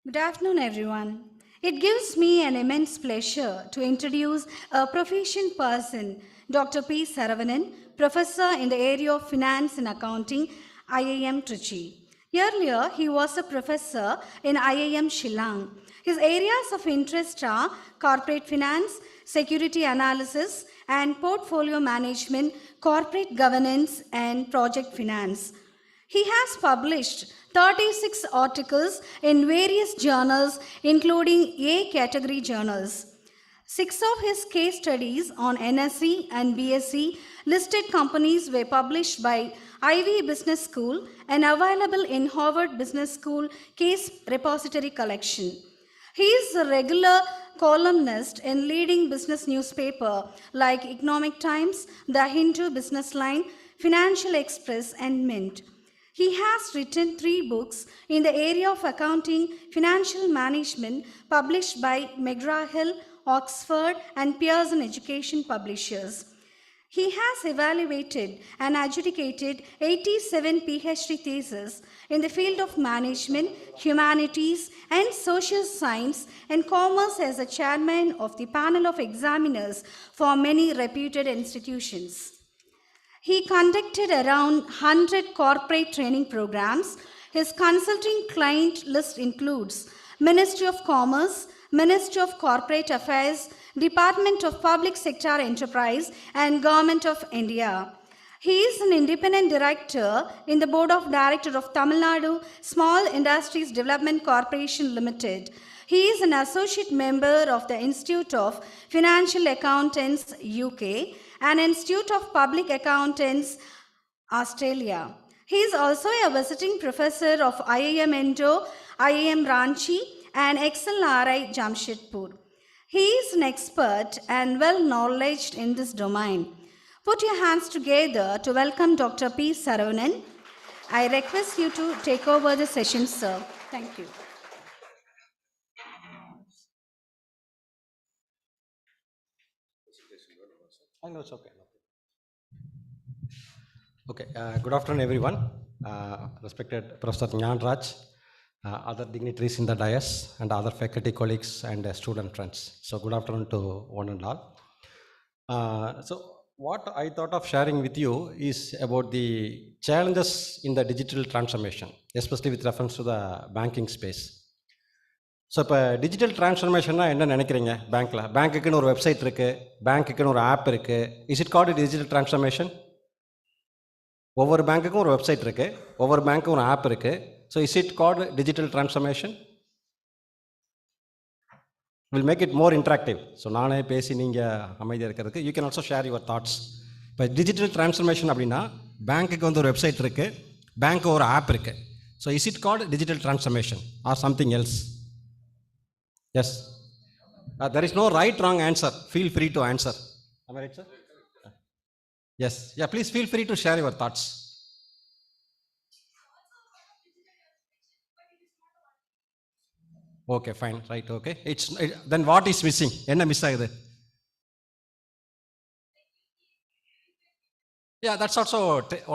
Good afternoon, everyone. It gives me an immense pleasure to introduce a proficient person, Dr. P. Saravanan, professor in the area of finance and accounting, IIM Trichy. Earlier, he was a professor in IIM Shillong. His areas of interest are corporate finance, security analysis, and portfolio management, corporate governance, and project finance. He has published 36 articles in various journals, including A category journals. 6 of his case studies on NSE and BSE listed companies were published by Ivy Business School and available in Harvard Business School case repository collection. He is a regular columnist in leading business newspaper like Economic Times, The Hindu Business Line, Financial Express, and Mint. He has written 3 books in the area of accounting, financial management, published by McGraw-Hill, Oxford, and Pearson Education Publishers. He has evaluated and adjudicated 87 PhD theses in the field of management, humanities, and social science, and commerce as a chairman of the panel of examiners for many reputed institutions. He conducted around 100 corporate training programs. His consulting client list includes Ministry of Commerce, Ministry of Corporate Affairs, Department of Public Sector Enterprise, and Government of India. He is an independent director in the Board of Directors of Tamil Nadu Small Industries Development Corporation Limited. He is an associate member of the Institute of Financial Accountants UK and Institute of Public Accountants Australia. He is also a visiting professor of IIM Indo, IIM Ranchi, and XLRI Jamshedpur. He is an expert and well knowledgeable in this domain. Put your hands together to welcome Dr. P. Saravanan. I request you to take over the session, sir. Thank you. I know it's okay. Okay, good afternoon, everyone. Respected Professor Nyan Raj, other dignitaries in the dais, and other faculty colleagues and student friends. So, good afternoon to one and all. So, what I thought of sharing with you is about the challenges in the digital transformation, especially with reference to the banking space. So இப்போ digital ட்ரான்ஸ்ஃபர்மேஷன்னா என்ன நினைக்கிறீங்க? பேங்க்குன்னு ஒரு website இருக்குது, பேங்க்குன்னு ஒரு app இருக்குது. Is it called digital transformation? ஒவ்வொரு பேங்க்குக்கும் ஒரு website இருக்குது, ஒவ்வொரு பேங்க்கும் ஒரு ஆப் இருக்குது. So is it called digital transformation? Will make it more interactive. So நானே பேசி நீங்கள் அமைதியாக இருக்கிறதுக்கு you can also share your thoughts. இப்போ டிஜிட்டல் ட்ரான்ஸ்ஃபர்மேஷன் அப்படின்னா பேங்க்குக்கு வந்து ஒரு வெப்சைட் இருக்குது, பேங்க்கு ஒரு ஆப் இருக்குது. So is it called digital transformation or something else? Yes. There is no right wrong answer. Feel free to answer. Am I right, sir? Yes. Yeah, please feel free to share your thoughts. Okay, fine. Right, okay. Then what is missing? Enna miss agudhu? Yeah, that's also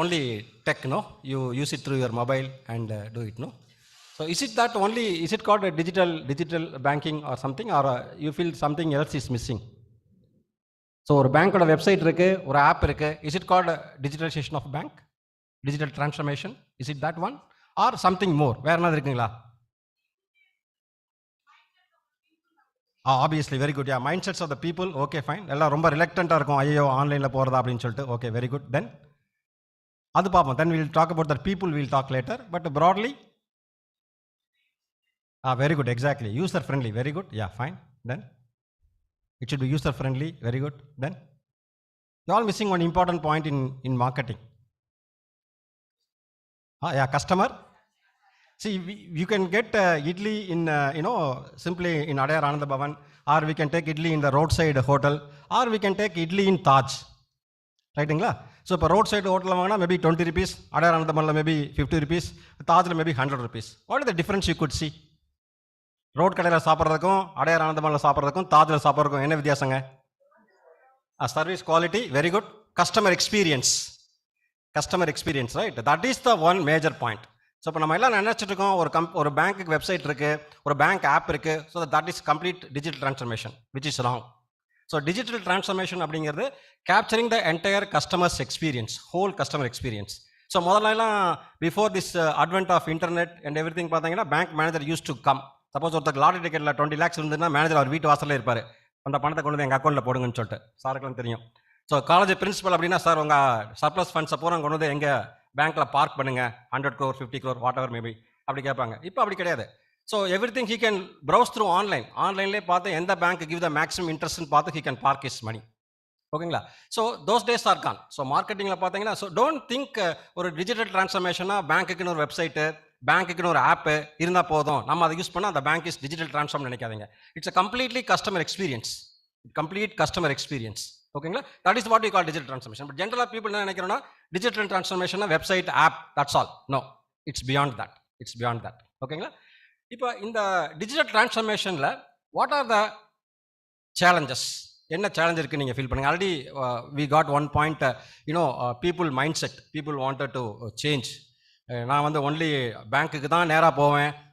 only tech, no? You use it through your mobile and do it, no? So is it that only, is it called a digital banking or something, or you feel something else is missing? So ஒரு பேங்கோட website இருக்கு, ஒரு app இருக்கு. Is it called digitalization of bank? Digital transformation? Is it that one? Or something more? வேற என்ன இருக்குங்களா? Obviously, very good. Yeah, mindsets of the people. Okay, fine. எல்லாம் ரொம்ப ரிலக்டண்டா இருக்கும், ஐயோ ஆன்லைன்ல போறதா அப்படின்னு சொல்லிட்டு. Okay, very good. Then அது பார்ப்போம். Then we'll talk about the people, we'll talk later. But broadly, very good, exactly. User friendly, very good. Yeah, fine. Then it should be user friendly, very good. Then you're all missing one important point in marketing. Yeah, customer. See, you can get idli in simply in Adayar Ananda Bhavan, or we can take idli in the roadside hotel, or we can take idli in Taj. Right? So இப்போ road side ஹோட்டலில் வாங்கினா maybe 20 rupees, Adyar ஆனந்தமல்ல maybe 50 rupees, தாஜில் maybe 100 rupees. What is the difference you could see? Road கடையில் சாப்பிட்றதுக்கும் அடையார் ஆனந்தமல்ல சாப்பிட்றதுக்கும் தாஜில் சாப்பிட்றதுக்கும் என்ன வித்தியாசங்க? Service quality, very good. Customer experience, right? That is the one major point. So இப்போ நம்ம எல்லாம் நினச்சிட்டு இருக்கோம் ஒரு பேங்க்குக்கு வெப்சைட் இருக்குது, ஒரு பேங்க் ஆப் இருக்குது. So that is complete digital transformation, which is wrong. So digital transformation அப்படிங்கிறது capturing the entire customers experience, whole customer experience. So முதல்லாம் before this advent of internet and everything பார்த்தீங்கன்னா bank manager use to come. Suppose ஒருத்தர் lottery டிக்கெட்டில் 20 lakhs இருந்ததுன்னா manager அவர் வீட்டு வாசலில் இருப்பார். அந்த பணத்தை கொண்டு வந்து எங்கள் அக்கௌண்ட்டில் போடுங்கன்னு சொல்லிட்டு சாருக்கெல்லாம் தெரியும். ஸோ காலேஜ் பிரின்சிபல் அப்படின்னா, சார் உங்கள் சர்ப்ளஸ் ஃபண்ட்ஸை பூரா கொண்டு வந்து எங்கள் பேங்க்கில் பார்க் பண்ணுங்க, 100 crore 50 crore whatever maybe அப்படி கேட்பாங்க. இப்போ அப்படி கிடையாது. So everything he can browse through ஆன்லைன்லேயே பார்த்து எந்த பேங்க் கிவ் த மேக்ஸிமம் இன்ட்ரெஸ்ட்னு பார்த்து he can park is money. ஓகேங்களா? So those days are gone. So மார்க்கெட்டிங்கில் பார்த்தீங்கன்னா, ஸோ டோன்ட் திங்க் ஒரு டிஜிட்டல் ட்ரான்ஸ்ஃபர்மேஷனாக பேங்க்குன்னு ஒரு வெப்சைட்டு, பேங்க்குன்னு ஒரு ஆப்பு இருந்தால் போதும், நம்ம அதை யூஸ் பண்ணால் அந்த பேங்க் இஸ் டிஜிட்டல் ட்ரான்ஸ்ஃபார்ம் நினைக்காதீங்க. It's a completely customer experience, complete customer experience. ஓகேங்களா? That is what you call digital transformation. But ஜென்ரலாக பீப்புள் என்ன நினைக்கிறோன்னா, digital transformation website, app, that's all. No, it's beyond that. It's beyond that. ஓகேங்களா? இப்போ இந்த digital ட்ரான்ஸ்ஃபர்மேஷனில் what are the challenges, என்ன challenge இருக்குது நீங்கள் ஃபீல் பண்ணுங்கள்? Already we got one point, people mindset, people wanted to change. நான் வந்து ஒன்லி பேங்க்குக்கு தான் நேராக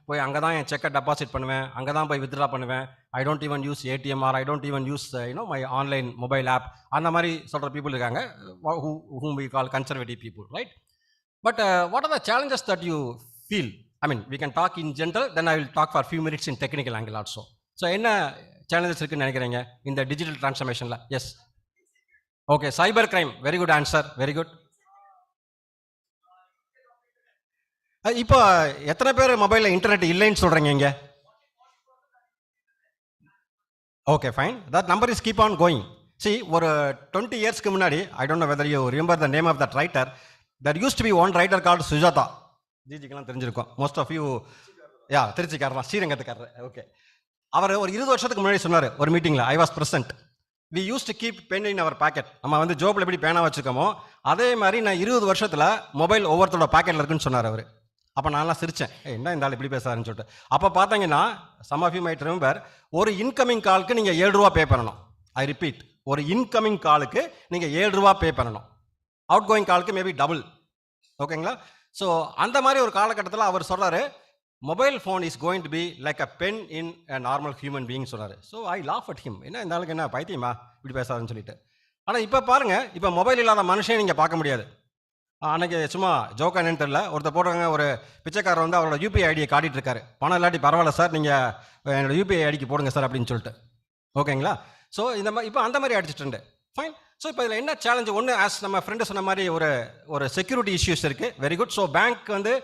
போய் அங்கே தான் என் செக்கை டெபாசிட் பண்ணுவேன், அங்கே தான் போய் வித்ட்ரா பண்ணுவேன். I don't even use ATM or I don't even use my online mobile app. அந்த மாதிரி சொல்கிற பீப்புள் இருக்காங்க, whom we call conservative people, right? But what are the challenges that you feel? I mean, we can talk in general, then I will talk for a few minutes in technical angle also. So என்ன challenges இருக்குன்னு நினைக்கிறீங்க இந்த digital ட்ரான்ஸ்ஃபர்மேஷனில்? Yes, okay, cyber crime. Very good answer, very good. இப்போ எத்தனை பேர் மொபைலில் internet இல்லைன்னு சொல்கிறீங்க இங்கே? Okay, fine. That number is keep on going. See, ஒரு 20 yearsக்கு முன்னாடி, I don't know whether you remember the name of that writer. That use to be one writer called Sujatha. ஜிஜிக்கெல்லாம் தெரிஞ்சிருக்கும், மோஸ்ட் ஆஃப் யூ. திருச்சிக்காரர் தான், ஸ்ரீரங்கத்துக்காரர். Okay, அவர் ஒரு 20 வருஷத்துக்கு முன்னாடி சொன்னார் ஒரு மீட்டிங்கில், I was present. We use to keep pen in our pocket. நம்ம வந்து ஜோப்பில் எப்படி பேனா வச்சுருக்கோமோ அதே மாதிரி நான் 20 வருஷத்தில் மொபைல் ஒவ்வொருத்தரோட பாக்கெட்டில் இருக்குன்னு சொன்னார் அவர். அப்போ நான்லாம் சிரித்தேன், என்ன இந்த ஆள் இப்படி பேசுறாருன்னு சொல்லிட்டு. அப்போ பார்த்தீங்கன்னா, some of you might remember, ஒரு இன்கமிங் காலுக்கு நீங்கள் 7 ரூபா பே பண்ணணும். ஐ ரிப்பீட், ஒரு இன்கமிங் காலுக்கு நீங்கள் 7 ரூபா பே பண்ணணும். அவுட் கோயிங் காலுக்கு மேபி டபுள். ஓகேங்களா? ஸோ அந்த மாதிரி ஒரு காலகட்டத்தில் அவர் சொல்கிறாரு, mobile phone is going to be like a pen in a normal human being சொன்னார். So I laugh at him. என்ன இந்த ஆளுக்கு என்ன பைத்தியமா இப்படி பேசாருன்னு சொல்லிட்டு. ஆனால் இப்போ பாருங்கள், இப்போ மொபைல் இல்லாத மனுஷன் நீங்கள் பார்க்க முடியாது. அன்றைக்கி சும்மா ஜோக்கா என்னன்னு தெரியல, ஒருத்தர் போடுறாங்க, ஒரு பிச்சைக்காரர் வந்து அவரோட யூபிஐ ஐடியை காட்டிகிட்டு இருக்காரு. பணம் இல்லாட்டி பரவாயில்ல சார், நீங்கள் என்னோட யூபிஐ ஐடிக்கு போடுங்க சார் அப்படின்னு சொல்லிட்டு. ஓகேங்களா? ஸோ இந்த மாதிரி இப்போ அந்த மாதிரி அடிச்சிட்டு ஃபைன். ஸோ இப்போ இதில் என்ன சேலஞ்சு? ஒன்று, ஆஸ் நம்ம ஃப்ரெண்டு சொன்ன மாதிரி ஒரு செக்யூரிட்டி இஷ்யூஸ் இருக்குது. Very good. ஸோ பேங்க் வந்து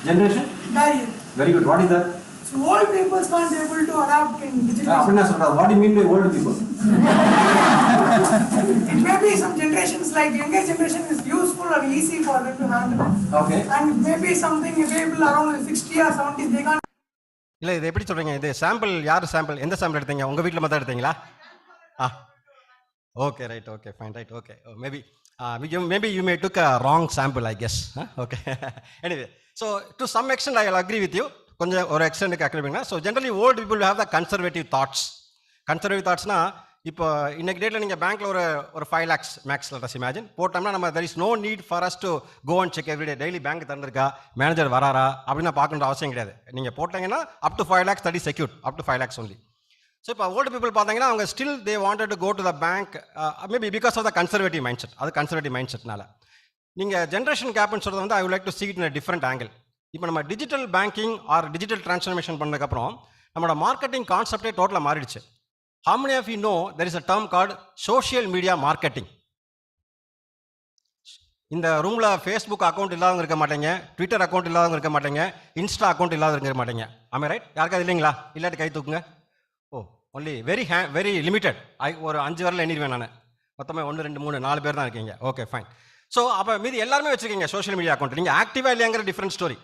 generation barrier. very good. What is that? So old people can't able to adapt in digital. அப்படினா சொல்றா, what do you mean by old people? It may be some generations, like younger generation is useful and easy for them to handle. Okay. And maybe something available around 60 or 70 they can't. இல்ல, இது எப்படி சொல்றீங்க? இது sample, யார் sample, எந்த sample எடுத்தீங்க? உங்க வீட்ல மட்டும் எடுத்தீங்களா? Okay, right, okay, fine, right, okay. Maybe you may took a wrong sample, I guess. Okay. Anyway, so to some extent I will agree with you. கொஞ்சம் ஒரு எக்ஸ்டெண்டுக்கு அக்ரி பண்ணிங்கன்னா, so generally old people have the conservative thoughts. Conservative தாட்ஸ்னா, இப்போ இன்னைக்கு டேட்டில் நீங்கள் பேங்க்கில் ஒரு 5 lakhs மேக்ஸ் லெட்டஸ் இமேஜின் போட்டோம்னா, நம்ம there is no need for us to go and check every day. Daily bank திறந்திருக்கா, மேனேஜர் வராரா அப்படின்னு பார்க்கணுன்ற அவசியம் கிடையாது. நீங்கள் போட்டீங்கன்னா up to 5 lakhs that is secured, up to 5 lakhs only. So இப்போ ஓல்டு பீப்புள் பார்த்தீங்கன்னா, அவங்க still they wanted to go to the bank, maybe because of the conservative mindset. அது கன்சர்வேட்டிவ் மைண்ட் செட்னால. நீங்கள் ஜென்ரேஷன் கேப்னு சொல்கிறது வந்து I would like to see it in a different angle. இப்போ நம்ம digital banking R digital transformation பண்ணதுக்கப்புறம் நம்மளோட மார்க்கெட்டிங் கான்செப்டே டோட்டலாக மாறிடுச்சு. How many of you know there is a term called social media marketing? இந்த ரூமில் ஃபேஸ்புக் அக்கௌண்ட் இல்லாதவங்க இருக்க மாட்டேங்க, ட்விட்டர் அக்கௌண்ட் இல்லாதவங்க இருக்க மாட்டேங்க, இன்ஸ்டா அக்கௌண்ட் இல்லாதவங்க இருக்க மாட்டேங்க. ஆமாம், ரைட்? யாருக்காவது இல்லைங்களா? இல்லாட்டி கை தூக்குங்க. ஓ, ஒன்லி வெரி லிமிட்டட். ஒரு 5 வரல எண்ணிடுவேன் நான். மொத்தமாக 1 2 3 4 பேர் தான் இருக்கீங்க. Okay, fine. ஸோ அப்போ மீதி எல்லாருமே வச்சுருக்கீங்க சோஷியல் மீடியா அக்கௌண்ட். நீங்கள் ஆக்டிவாக இல்லையாங்கிற டிஃப்ரெண்ட் ஸ்டோரி.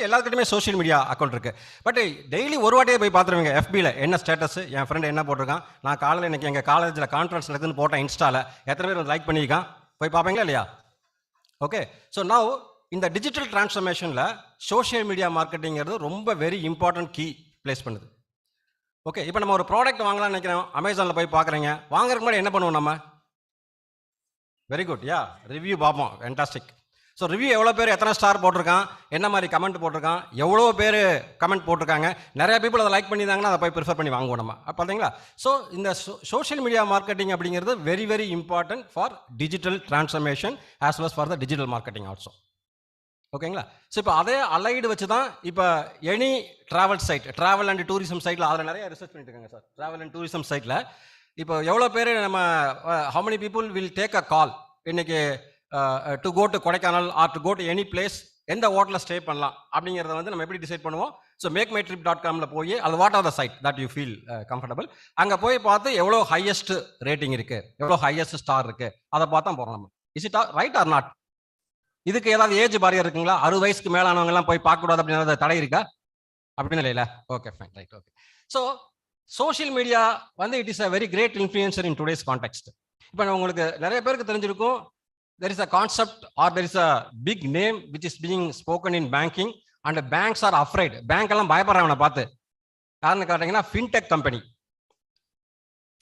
எல்லாருக்கிட்டையுமே சோஷியல் மீடியா அக்கௌண்ட் இருக்குது. பட் டெய்லி ஒரு வாட்டியே போய் பார்த்துருவீங்க எஃபியில் என்ன ஸ்டேட்டஸ், என் ஃப்ரெண்டு என்ன போட்டிருக்கான், நான் காலையில் எனக்கு எங்கள் காலேஜில் கான்ஃபரன்ஸ் நடக்குதுன்னு போட்டேன் இன்ஸ்டாவில், எத்தனை பேர் லைக் பண்ணியிருக்கான், போய் பார்ப்பீங்களா இல்லையா? ஓகே. ஸோ நவ் இந்த டிஜிட்டல் டிரான்ஸ்ஃபர்மேஷனில் சோஷியல் மீடியா மார்க்கெட்டிங்கிறது ரொம்ப வெரி இம்பார்ட்டன்ட் கீ ப்ளேஸ் பண்ணுது. ஓகே, இப்போ நம்ம ஒரு ப்ராடக்ட் வாங்கலாம்னு நினைக்கிறோம், அமேசானில் போய் பார்க்குறீங்க. வாங்குறதுக்கு முன்னாடி என்ன பண்ணுவோம் நம்ம? வெரி குட், யா, ரிவ்யூ பார்ப்போம். ஃபேண்டாஸ்டிக். ஸோ ரிவ்யூ எவ்வளோ பேர் எத்தனை ஸ்டார் போட்டிருக்கான், என்ன மாதிரி கமெண்ட் போட்டிருக்கான், எவ்வளோ பேர் கமெண்ட் போட்டிருக்காங்க, நிறைய பீப்புள் அதை லைக் பண்ணியிருந்தாங்கன்னா அதை போய் ப்ரிஃபர் பண்ணி வாங்குவோம் நம்ம. பார்த்தீங்களா? ஸோ இந்த சோஷியல் மீடியா மார்க்கெட்டிங் அப்படிங்கிறது very very important for digital transformation as well for the digital marketing also. ஓகேங்களா? ஸோ இப்போ அதே அலைடு வச்சு தான் இப்போ any travel site, travel and tourism சைட்டில் அதில் நிறைய ரிசர்ச் பண்ணிட்டு இருக்காங்க சார். ட்ராவல் அண்ட் டூரிசம் சைட்டில் இப்போ எவ்வளோ பேர் நம்ம how many people will take a call இன்னைக்கு to go to Kodaikanal or to go to any place, எந்த ஹோட்டலில் ஸ்டே பண்ணலாம் அப்படிங்கிறத வந்து நம்ம எப்படி டிசைட் பண்ணுவோம்? ஸோ makeMyTrip.comல போய் அது what are the site that you feel comfortable, அங்கே போய் பார்த்து எவ்வளோ ஹையஸ்ட் ரேட்டிங் இருக்கு, எவ்வளோ ஹையஸ்ட் ஸ்டார் இருக்கு, அதை பார்த்தா போகிறோம் நம்ம. Is it right or not? இதுக்கு ஏதாவது ஏஜ் பாரியர் இருக்குங்களா? 60 வயசுக்கு மேலானவங்க எல்லாம் போய் பார்க்கக்கூடாது அப்படின்ற தடை இருக்கா? அப்படின்னு இல்லைல்ல. Okay, fine, right, okay. So social media வந்து it is a very great influencer in today's context. இப்போ உங்களுக்கு நிறைய பேருக்கு தெரிஞ்சிருக்கும், there is a concept or there is a big name which is being spoken in banking and the banks are afraid. Bank எல்லாம் பயப்படுறாங்க பார்த்து. காரணம் கேட்டீங்கன்னா ஃபின்டெக் கம்பெனி.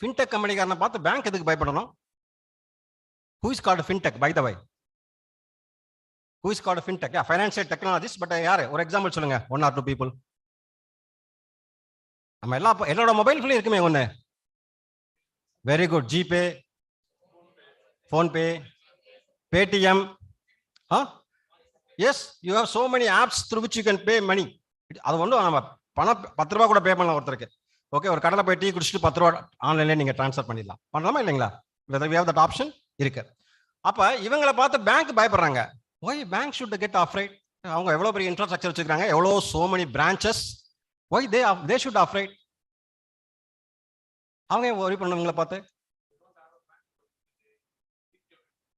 ஃபின்டெக் கம்பெனிக்காரனை பார்த்து பேங்க் எதுக்கு பயப்படணும்? Who is called fintech by the way? Who is called fintech? Yeah, financial technologies. But யாரு ஒரு எக்ஸாம்பிள் சொல்லுங்க, 1 or 2 people. நம்ம எல்லாரோட மொபைல் ஃபோன்ல இருக்குமே ஒன்று. Very good. GPay, PhonePe, Paytm, yes, you have so many apps through which you can pay money. அது ஒன்றும் நம்ம பணம் 10 ரூபா கூட பே பண்ணலாம் ஒருத்தருக்கு. ஓகே, ஒரு கடையில் போய் டீ குடிச்சிட்டு 10 ரூபா ஆன்லைன்லேயே நீங்கள் ட்ரான்ஸ்ஃபர் பண்ணிடலாம். பண்ணலாமா இல்லைங்களா? we have that option இருக்கு. அப்போ இவங்களை பார்த்து பேங்க் பயப்படுறாங்க. why bank should get afraid? அவங்க எவ்வளோ பெரிய இன்ஃப்ராஸ்ட்ரக்சர் வச்சுருக்காங்க, எவ்வளோ so many branches, why they should afraid? அவங்க worry பண்ணவங்களை பார்த்து.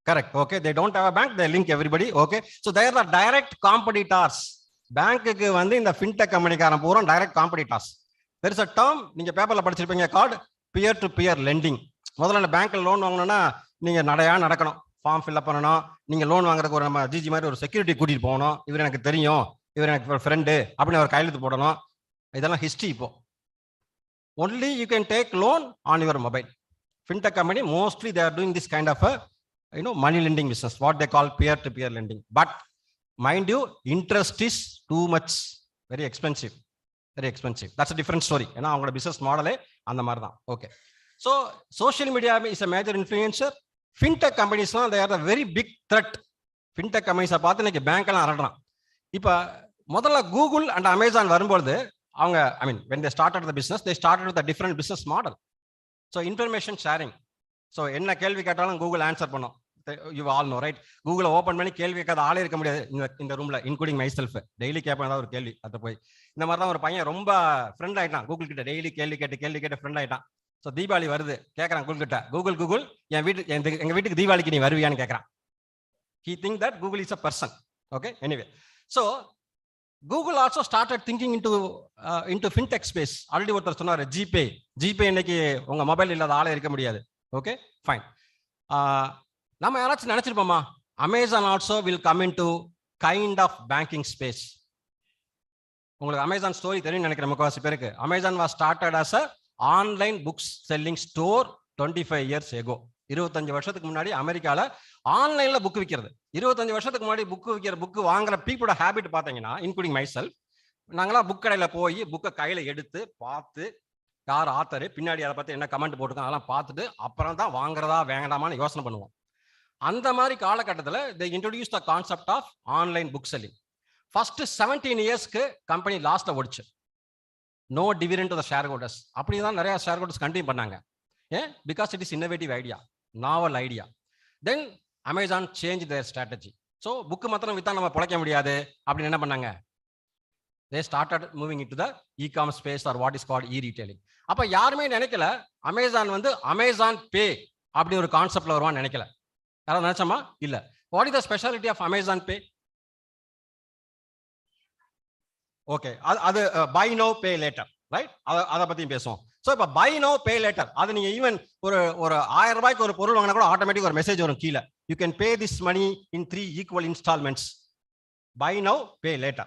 Correct. Okay, they don't have a bank, they link everybody. Okay, so they are the direct competitors. பேங்க்குக்கு வந்து இந்த ஃபின்டெக் கம்பெனிக்காரன் பூரா direct competitors. there is a term நீங்க பேப்பர்ல படிச்சிருப்பீங்க called peer to peer lending. முதல்ல பேங்க்ல லோன் வாங்கணும்னா நீங்க நடக்கணும், ஃபார்ம் ஃபில்அப் பண்ணணும். நீங்க லோன் வாங்குறதுக்கு ஒரு நம்ம ஜிஜி மாதிரி ஒரு செக்யூரிட்டி கூட்டிட்டு போகணும். இவர் எனக்கு தெரியும், இவர் எனக்கு ஃப்ரெண்டு அப்படின்னு ஒரு கையெழுத்து போடணும். இதெல்லாம் ஹிஸ்டரி. இப்போ only you can take loan on your mobile. Fintech company mostly they are doing this kind of money lending business, what they call peer to peer lending. But mind you, interest is too much, very expensive. That's a different story. ஏன்னா அவங்களோட business மாடலே அந்த மாதிரி தான். Okay, so social media is a major influencer. Fintech கம்பெனிஸ்லாம் they are the very big threat. Fintech கம்பெனிஸை பார்த்து இன்னைக்கு bank எல்லாம் அரடுறான். இப்போ முதல்ல கூகுள் அண்ட் அமேசான் வரும்பொழுது அவங்க when they started the business, they started with a different business model. So information sharing. So என்ன கேள்வி கேட்டாலும் கூகுள் ஆன்சர் பண்ணும். You all know right? கூகுளை ஓப்பன் பண்ணி கேள்வி கேட்காத ஆளே இருக்க முடியாது இந்த ரூம்ல, இன்க்ளூடிங் மை செல்ஃப். டெய்லி கேட்பேன் ஏதாவது ஒரு கேள்வி. அதை போய் இந்த மாதிரி தான் ஒரு பையன் ரொம்ப ஃப்ரெண்ட் ஆயிட்டான் கூகுள் கிட்ட. டெய்லி கேள்வி கேட்டு ஃப்ரெண்ட் ஆயிட்டான். ஸோ தீபாவளி வருது, கேட்கறான் கூகுள் கிட்ட, கூகுள் எங்க வீட்டுக்கு தீபாவளிக்கு நீ வருவியான்னு கேட்கறான். He think that Google is a person. Okay, anyway, so Google also started thinking into fintech space. Already ஒருத்தர் சொன்னார் ஜிபே இன்னைக்கு உங்க மொபைல் இல்லாத ஆளே இருக்க முடியாது. Okay, fine. நம்ம யாராச்சும் நினைச்சிருப்போமா Amazon also will come into kind of banking space? உங்களுக்கு அமேசான் ஸ்டோரி தெரியும் நினைக்கிறேன் முக்கால்வாசி பேருக்கு. Amazon was started as a online books selling store 25 years ago. 25 வருஷத்துக்கு முன்னாடி அமெரிக்கால ஆன்லைன்ல புக் விற்கிறது. 25 வருஷத்துக்கு முன்னாடி புக்கு வாங்குற பீப்புளோட ஹேபிட் பார்த்தீங்கன்னா, இன்க்ளூடிங் மை செல்ஃப், நாங்களாம் புக் கடையில் போய் புக்கை கையில் எடுத்து பார்த்து யார் ஆத்தர் பின்னாடி அதை பார்த்து என்ன கமெண்ட் போட்டுருக்காங்க அதெல்லாம் பார்த்துட்டு அப்புறம் தான் வாங்குறதா வேண்டாமான்னு யோசனை பண்ணுவோம். அந்த மாதிரி காலகட்டத்தில் they introduced the concept of online book selling. First 17 இயர்ஸ்க்கு கம்பெனி லாஸ்ட்ல ஓடிச்சு. No dividend to the shareholders. அப்படி தான் நிறைய ஷேர் ஹோல்டர்ஸ் கண்டினியூ பண்ணாங்க. ஏன்? Because it is innovative idea, novel idea. Then Amazon change their strategy. So book மாத்திரம் வித்தா நம்ம பிழைக்க முடியாது அப்படின்னு என்ன பண்ணாங்க? they started moving into the e-commerce space or what is called e-retailing. அப்ப யாருமே நினைக்கல அமேசான் வந்து அமேசான் பே அப்படி ஒரு கான்செப்ட்ல வருவான்னு நினைக்கல. யாராவது நினைச்சோமா? இல்ல. What is the speciality of Amazon pay? Okay, அது buy now pay later, right? அதை பத்தியும் பேசுவோம். ஸோ இப்போ பை நோ பே லேட்டர், அது நீங்க ஈவன் ஒரு 1000 ரூபாய்க்கு ஒரு பொருள் வாங்கினா கூட ஆட்டோமேட்டிக் ஒரு மெசேஜ் வரும் கீழே, you can pay this money in 3 equal installments. buy now, pay later.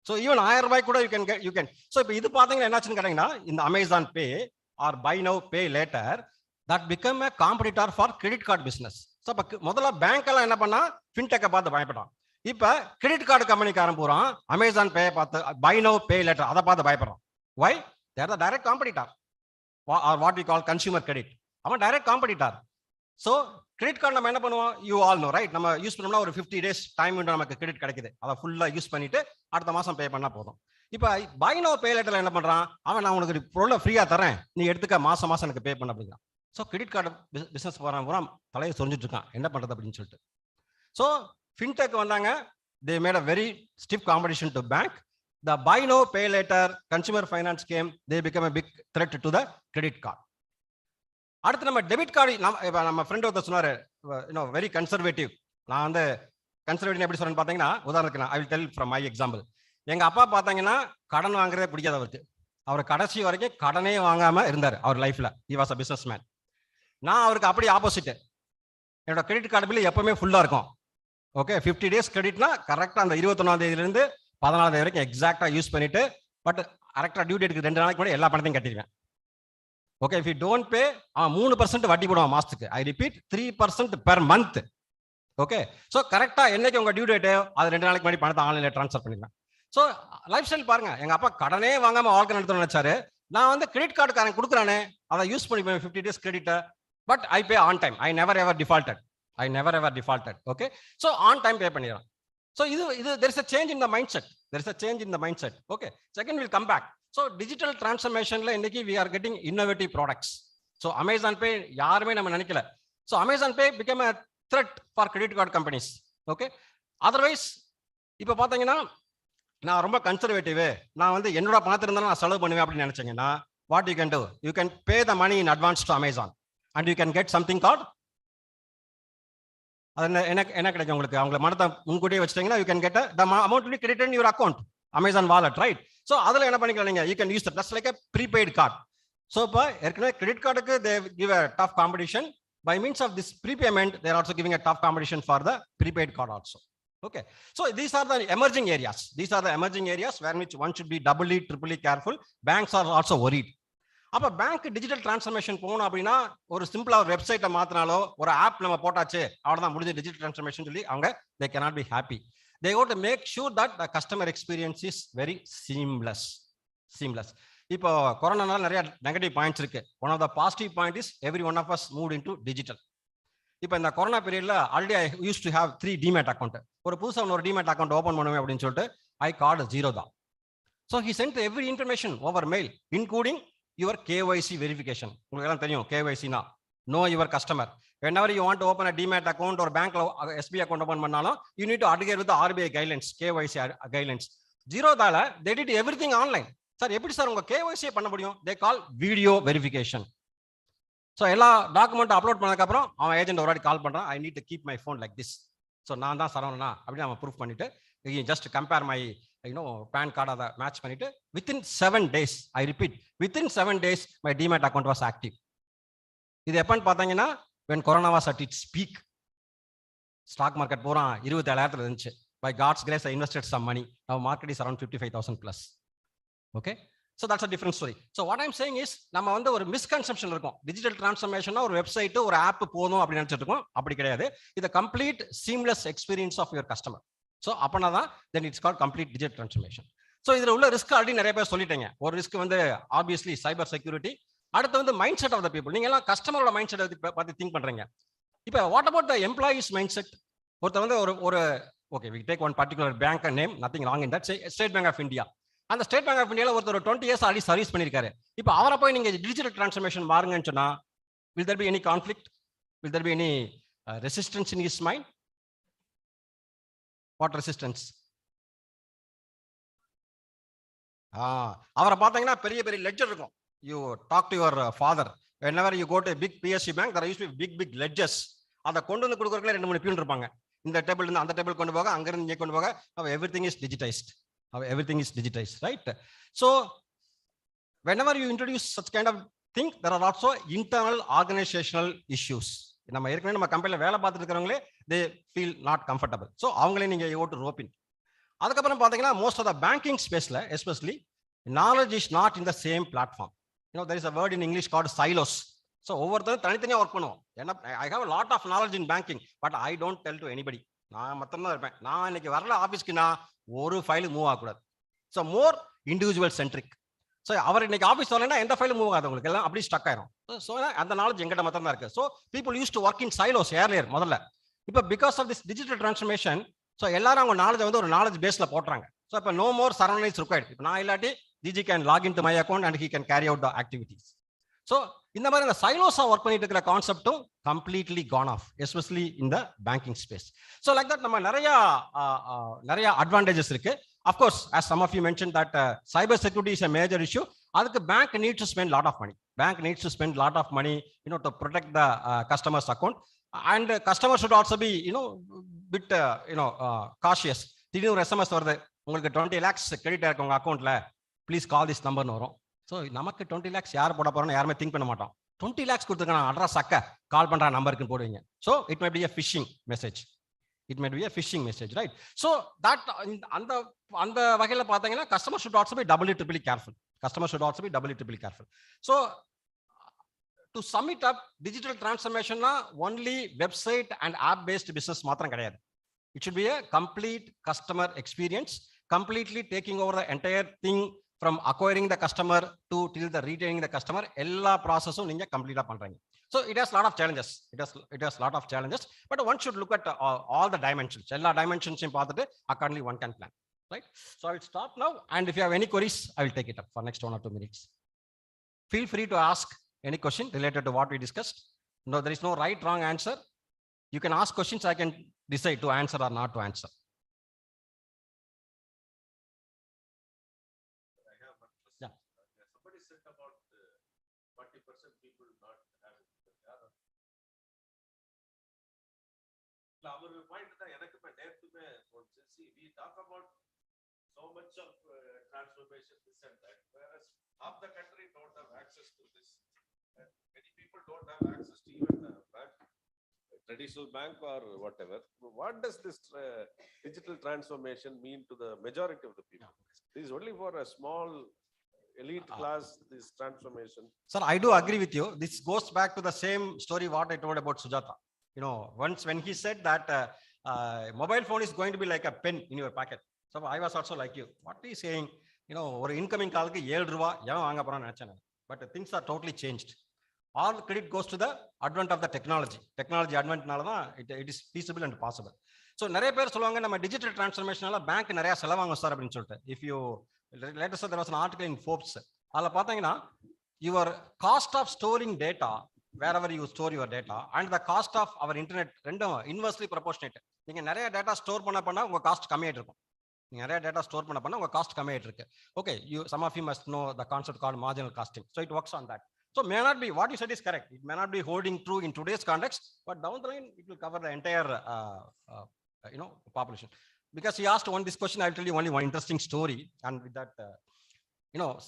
So even 1000 ரூபாய் கூட you can. So இப்போ இது பாத்தீங்கன்னா என்னாச்சுன்னு கேட்டீங்கன்னா இந்த Amazon Pay or buy now, pay later that become a competitor for credit card business. So இப்போ முதல்ல பேங்க் எல்லாம் என்ன பண்ணா ஃபின்டெக்கை பார்த்து பயப்படான். இப்போ கிரெடிட் கார்டு கம்பெனிக்காரன் பூரா Amazon Pay பார்த்து buy now, pay later அதை பார்த்து பயப்படுறான். Why? They are the direct competitor or what we call consumer credit. அவன் direct competitor. So credit card நம்ம என்ன பண்ணுவோம், யூ ஆல் நோ ரைட், நம்ம யூஸ் பண்ணோம்னா ஒரு 50 days டைம் விண்டோ நமக்கு கிரெடிட் கிடைக்குது, அதை ஃபுல்லா யூஸ் பண்ணிட்டு அடுத்த மாசம் பே பண்ணா போதும். இப்போ பை நோ பே லேட்டர்ல என்ன பண்றான் அவன், நான் உனக்கு பொருளை ஃப்ரீயா தரேன், நீ எடுத்துக்க மாசம் மாசம் எனக்கு பே பண்ண அப்படிங்கிறான். ஸோ கிரெடிட் கார்டு பிசினஸ் போறான் பூரா தலையை சொரிஞ்சிட்டு இருக்கான் என்ன பண்றது அப்படின்னு சொல்லிட்டு. ஸோ ஃபின்டெக் வந்தாங்க, they made a very stiff competition to bank. The buy now pay later consumer finance came, they become a big threat to the credit card. அடுத்து நம்ம டெபிட் கார்டு, நம்ம ஃப்ரெண்ட் ஒருத்தர் சொன்னாரு வெரி கன்சர்வேட்டிவ். நான் வந்து conservative எப்படி சொல்றேன்னு பாத்தீங்கன்னா, உதாரணத்துக்கு I will tell from my example. எங்க அப்பா பாத்தீங்கன்னா கடன் வாங்குறதே பிடிக்காது அவருக்கு. அவர் கடைசி வரைக்கும் கடனே வாங்காம இருந்தார் அவர் லைஃப்ல. He was a business man. நான் அவருக்கு அப்படி ஆப்போசிட். என்னோட கிரெடிட் கார்டு பில் எப்பவுமே ஃபுல்லா இருக்கும். ஓகே, 50 days கிரெடிட்னா கரெக்டா அந்த 21ஆம் தேதியிலிருந்து 14ஆம் தேதி வரைக்கும் எக்ஸாக்டா யூஸ் பண்ணிட்டு, பட் கரெக்டா டியூ டேட்டுக்கு 2 நாளைக்கு முன்னாடி எல்லா பணத்தையும் கட்டிடுவேன். Okay, if you don't pay 3% வட்டி போடுவான் மாசத்துக்கு. I repeat 3% per month. Okay, so கரெக்டா என்னைக்கு உங்க டியூ டேட் அது 2 நாளைக்கு முன்னாடி பணத்தை ஆன்லைன்ல ட்ரான்ஸ்ஃபர் பண்ணிடுவேன். சோ லைஃப் ஸ்டைல் பாருங்க, எங்க அப்பா கடனே வாங்காம வாழ்க்கை நடத்தணும்னு நினைச்சாரு. நான் வந்து கிரெடிட் கார்டுக்காரன் கொடுக்குறானே அதை யூஸ் பண்ணிப்பேன் 50 days credit, but I pay on time. I never ever defaulted. Okay, so on time pay பண்ணிடுறேன். So there is a change in the mindset. Okay, second we'll come back. So digital transformation la indiki we are getting innovative products. So Amazon Pay yarume nama nenikala. So Amazon Pay became a threat for credit card companies. Okay, otherwise ipo pathina நான் ரொம்ப conservative, நான் வந்து என்னோட பணத்தை இருந்தாலும் நான் செலவு பண்ணுவேன் அப்படின்னு நினைச்சீங்கன்னா, what you can do, you can pay the money in advance to Amazon and you can get something called, அது என்ன கிடைக்கும் உங்களுக்கு, அவங்க மனத்தை முன்கூட்டியே வச்சிட்டீங்கன்னா you can get the amount will be credited in your account, Amazon wallet, right? So அதுல என்ன பண்ணிக்கலாம் நீங்க, you can use that, that's like a prepaid card. So இப்போ ஏற்கனவே கிரெடிட் கார்டுக்கு they give a tough competition. By means of this prepayment they are also giving a tough competition for the prepaid card also. Okay, so these are the emerging areas where which one should be doubly triply careful. Banks are also worried. அப்ப bank digital transformation போகணும் அப்படின்னா ஒரு சிம்பிளா ஒரு வெப்சைட்டை மாத்தினாலோ ஒரு app நம்ம போட்டாச்சு அவ்வளவுதான் முடிஞ்ச டிஜிட்டல் டிரான்ஸ்ஃபர்மேஷன் சொல்லி அவங்க they cannot be happy. They want to make sure that the customer experience is very seamless. இப்போ கொரோனானால நிறைய நெகட்டிவ் பாயிண்ட்ஸ் இருக்கு. One of the positive point is every one of us moved into digital. இப்போ இந்த corona பீரியட்ல already I use to have 3 demat account. ஒரு புதுசா ஒரு டிமேட் அக்கௌண்ட் ஓபன் பண்ணுவேன் அப்படின்னு சொல்லிட்டு I got Zerodha. So he sent every information over mail including your KYC verification. உங்களுக்கு எல்லாம் தெரியும் KYCனா know your customer. whenever you want to open a demat account or bank SBI account open பண்ணாலும் you need to adhere with the RBI guidelines, KYC guidelines. ஜீரோதால they did everything online. Sir எப்படி sir உங்க KYC பண்ண முடியும்? they call video verification. So எல்லா document upload பண்ணதுக்கு அப்புறம் அவன் ஏஜென்ட் ஒரு வாட்டி கால் பண்றான், I need to keep my phone like this. So நான் தான் சரவணனா அப்படின்னு அவன் ப்ரூஃப் பண்ணிட்டு just compare my PAN card அதை மேட்ச் பண்ணிட்டு within 7 days, I repeat within 7 days my demat account was active. இது எப்பன்னு பார்த்தீங்கன்னா when corona was at its peak. Stock market பூரா 27,000 இருந்துச்சு. by God's grace I invested some money. Now market is around 55,000 plus. Okay, so that's a different story. So what I'm saying is நம்ம வந்து ஒரு misconception இருக்கும். Digital டிரான்ஸ்ஃபர்மேஷனா ஒரு website ஒரு app போதும் அப்படின்னு நினைச்சிட்டு இருக்கோம். அப்படி கிடையாது. இது complete seamless experience of your customer. So அப்பனா தான் then it's called complete digital transformation. So இதுல உள்ள ரிஸ்க் ஆல்ரெடி நிறைய பேர் சொல்லிட்டீங்க. ஒரு ரிஸ்க் வந்து ஆப்வியஸ்லி சைபர் செக்யூரிட்டி. அடுத்து வந்து mindset of the people. நீங்க எல்லாம் கஸ்டமரோட மைண்ட் செட் பார்த்து திங்க் பண்றீங்க. இப்போ what about the employees mindset? ஒருத்தர் வந்து ஒரு okay we take one particular bank name, nothing wrong in that, State Bank of India. அந்த ஸ்டேட் பேங்க் ஆஃப் இந்தியாவில் ஒருத்தர் 20 years ஆல்ரெடி சர்வீஸ் பண்ணியிருக்காரு. இப்போ அவரை போய் நீங்க டிஜிட்டல் டிரான்ஸ்ஃபர்மேஷன் மாறுங்கன்னு சொன்னா will there be any conflict? Will there be any resistance in his mind? What resistance? அவரை பார்த்தீங்கன்னா பெரிய பெரிய லெட்ஜர் இருக்கும். You talk to your father. Whenever you go to a big PSU bank, there used to be big ledgers. அதை கொண்டு வந்து கொடுக்குறதுல 2-3 peon இருப்பாங்க. இந்த டேபிள் இருந்து அந்த டேபிள் கொண்டு போக, அங்கிருந்து இங்கே கொண்டு போக. Everything is digitized. Everything is digitized, right? So whenever you introduce such kind of thing, there are also internal organizational issues. நம்ம ஏற்கனவே நம்ம கம்பெனில வேலை பார்த்துட்டு இருக்கிறவங்களே they feel not comfortable. So அவங்களே நீங்க you want to rope in. அதுக்கப்புறம் பார்த்தீங்கன்னா மோஸ்ட் ஆஃப் த பேங்கிங் ஸ்பேஸில் especially knowledge is not in the same platform. There is a word in English called silos. So ஒவ்வொருத்தரும் தனித்தனியாக work பண்ணுவோம். ஏன்னா I have lot of knowledge in banking, but I don't tell to anybody. நான் மட்டும்தான் இருப்பேன். நான் இன்னைக்கு வரல ஆஃபீஸ்க்குன்னா ஒரு ஃபைல் மூவ் ஆகக்கூடாது. So more individual centric. So அவர் இன்னைக்கு ஆஃபீஸ் வரலன்னா எந்த ஃபைலும் மூவ் ஆகாது, உங்களுக்கு எல்லாம் அப்படி ஸ்டக் ஆயிரும். ஸோ அந்த நாலேஜ் எங்கிட்ட மட்டும் தான் இருக்கு. So people use to work in silos earlier முதல்ல. இப்போ because of this digital transformation, so எல்லாரும் அவங்க நாலேஜ் வந்து ஒரு நாலேஜ் பேஸ்ல போட்டுறாங்க. ஸோ இப்போ no more Saravanan is required. இப்போ நான் இல்லாட்டி DG can log into my account and he can carry out the activities. So இந்த மாதிரி இந்த சைலோஸா ஒர்க் பண்ணிட்டு இருக்கிற கான்செப்டும் completely gone off, especially in the banking space. So like that நம்ம நிறைய அட்வான்டேஜஸ் இருக்கு. Of course, as some of you mentioned that cyber security is a major issue. அதுக்கு bank needs to spend lot of money. Bank needs to spend lot of money, to protect the customer's account. And customer should also be, bit, cautious. திடீர்னு ஒரு SMS வருது, உங்களுக்கு 20 lakhs credit ஆயிருக்கு உங்க அக்கௌண்ட்ல, please call this நம்பர்னு வரும். So நமக்கு 20 lakhs யார் போட போறோம்னு யாருமே திங்க் பண்ண மாட்டோம். 20 lakhs கொடுத்துருக்காங்க, அட்ரஸ் அக்க கால் பண்ற நம்பருக்கு போடுவீங்க. So it may be a phishing message. It may be a phishing message, right? So that அந்த வகையில பாத்தீங்கன்னா customer should also be doubly triply careful. So to sum it up, digital transformation only website and app based business மாத்திரம் கிடையாது. It should be a complete customer experience, completely taking over the entire thing from acquiring the customer to till the retaining the customer. எல்லா ப்ராசஸும் நீங்க கம்ப்ளீட்டா பண்றீங்க. So it has lot of challenges. It has lot of challenges, but one should look at all the dimensions. எல்லா dimensions பார்த்துட்டு accordingly one can plan, right? So I will stop now, and if you have any queries, I will take it up for next 1 or 2 minutes. Feel free to ask any question related to what we discussed. No, there is no right wrong answer. You can ask questions, I can decide to answer or not to answer. Yeah. Somebody said about 40% people not having our point that எனக்குமே நேத்துமே see we talk about so much of transformation, this and that, whereas half the country don't have access to this, and many people don't have access to even the bank, traditional bank or whatever. What does this digital transformation mean to the majority of the people? This is only for a small elite class, this transformation. Sir, I do agree with you. This goes back to the same story what I told about Sujata. Once when he said that mobile phone is going to be like a pen in your pocket. So I was also like you. What is saying? ஒரு incoming callக்கு 7 ரூபாய் எவன் வாங்க போறான்னு நினைச்சேன். But things are totally changed. All credit goes to the advent of the technology. Technology adventனால தான் it is feasible and possible. So நிறைய பேர் சொல்லுவாங்க நம்ம digital transformationனால பேங்க் நிறைய செலவாகும் சார் அப்படின்னு சொல்லிட்டு. If you latest there was an article in Forbes. அதுல பாத்தீங்கன்னா your cost of storing data wherever you store your data and the cost of our internet ரெண்டும் inversely proportionate. நீங்க நிறைய டேட்டா ஸ்டோர் பண்ண உங்க காஸ்ட் கம்மியாயிட்டு இருக்கும். நீங்க நிறைய டேட்டா ஸ்டோர் பண்ண உங்க காஸ்ட் கம்மியாயிட்டு இருக்கு. Okay, some of you must know the concept called marginal costing. So it works on that. So may not be what you said is correct. It may not be holding true in today's context, but down the line it will cover the entire population. Because he asked this question, I will tell you only one interesting story. And with that,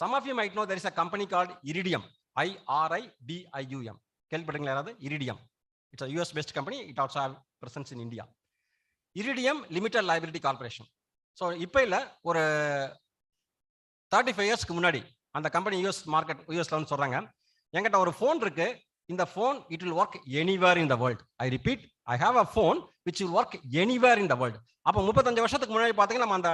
some of you might know there is a company called Iridium, IRIDIUM. கேள்விப்பட்டீங்களா யாராவது? Iridium. It's a US based company. It also have presence in India. Iridium Limited Liability Corporation. So இப்போ இல்ல ஒரு 35 இயர்ஸ்க்கு முன்னாடி அந்த company யூஎஸ்ல வந்து சொல்றாங்க, என்கிட்ட ஒரு ஃபோன் இருக்கு, இந்த phone it will work anywhere in the world. I repeat, I have a phone which will work anywhere in the world. அப்போ 35 வருஷத்துக்கு முன்னாடி பாத்தீங்கன்னா நம்ம அந்த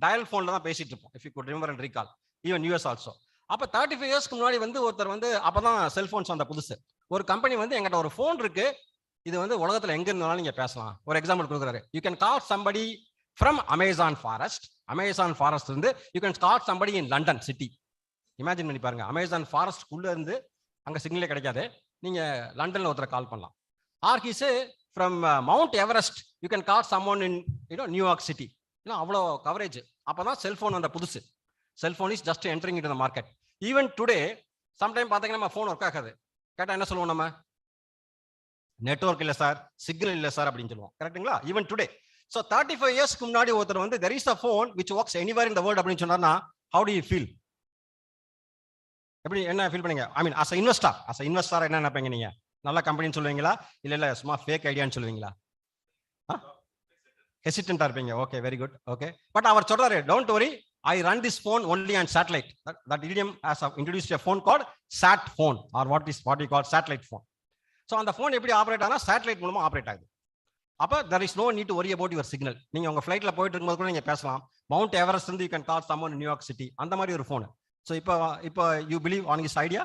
டயல் ஃபோன்ல தான் பேசிட்டு இருப்போம். If you good remember and recall, even US also. அப்போ 35 இயர்ஸ்க்கு முன்னாடி வந்து ஒருத்தர் வந்து அப்பதான் செல்போன்ஸ் வந்த புதுசு. ஒரு கம்பெனி வந்து எங்கிட்ட ஒரு ஃபோன் இருக்கு, இது வந்து உலகத்துல எங்க இருந்தாலும் நீங்க பேசலாம். ஒரு எக்ஸாம்பிள் கொடுக்குறாரு. You can call somebody from Amazon forest இருந்து you can call somebody in London city. Imagine பண்ணி பாருங்க, அமேசான் ஃபாரஸ்ட்குள்ள இருந்து அங்க சிக்னலே கிடைக்காது, நீங்க லண்டன்ல ஒருத்தரை கால் பண்ணலாம். Or he say from mount Everest you can call someone in New York city. அவ்வளோ கவரேஜ். அப்பதான் செல்போன் வந்த புதுசு. Cellphone is just entering into the market. Even today sometime பாத்தீங்கன்னா நம்ம ஃபோன் ஒர்க் ஆகாது. கேட்டா என்ன சொல்லுவோம் நம்ம? நெட்வொர்க் இல்ல சார், சிக்னல் இல்ல சார் அப்படின்னு சொல்லுவோம். கரெக்ட்டுங்களா? Even today. So 35 இயர்ஸ்க்கு முன்னாடி ஒருத்தர் வந்து there is a phone which works anywhere in the world அப்படின்னு சொன்னார்னா how do you feel? எப்படி என்ன ஃபீல் பண்ணீங்க? ஐ மீன் as a investor என்ன நினைப்பீங்க நீங்க? நல்ல கம்பெனின்னு சொல்லுவீங்களா இல்ல சும்மா ஃபேக் ஐடியான்னு சொல்லுவீங்களா? ஹெசிடென்டா இருப்பீங்க. Okay, very good. Okay, but அவர் சொல்றாரு, டோன்ட் வரி, I run this phone only on satellite. That idiom has introduced a phone called sat phone, or what you call satellite phone. So அந்த phone எப்படி operate ஆனா satellite மூலமா operate ஆகுது. அப்ப there is no need to worry about your signal. நீங்க உங்க ஃளைட்ல போயிட்டு இருக்கும்போது கூட நீங்க பேசலாம். மவுண்ட் எவரெஸ்ட் இருந்து you can call someone in New York City. அந்த மாதிரி ஒரு phone. So இப்போ you believe on his idea?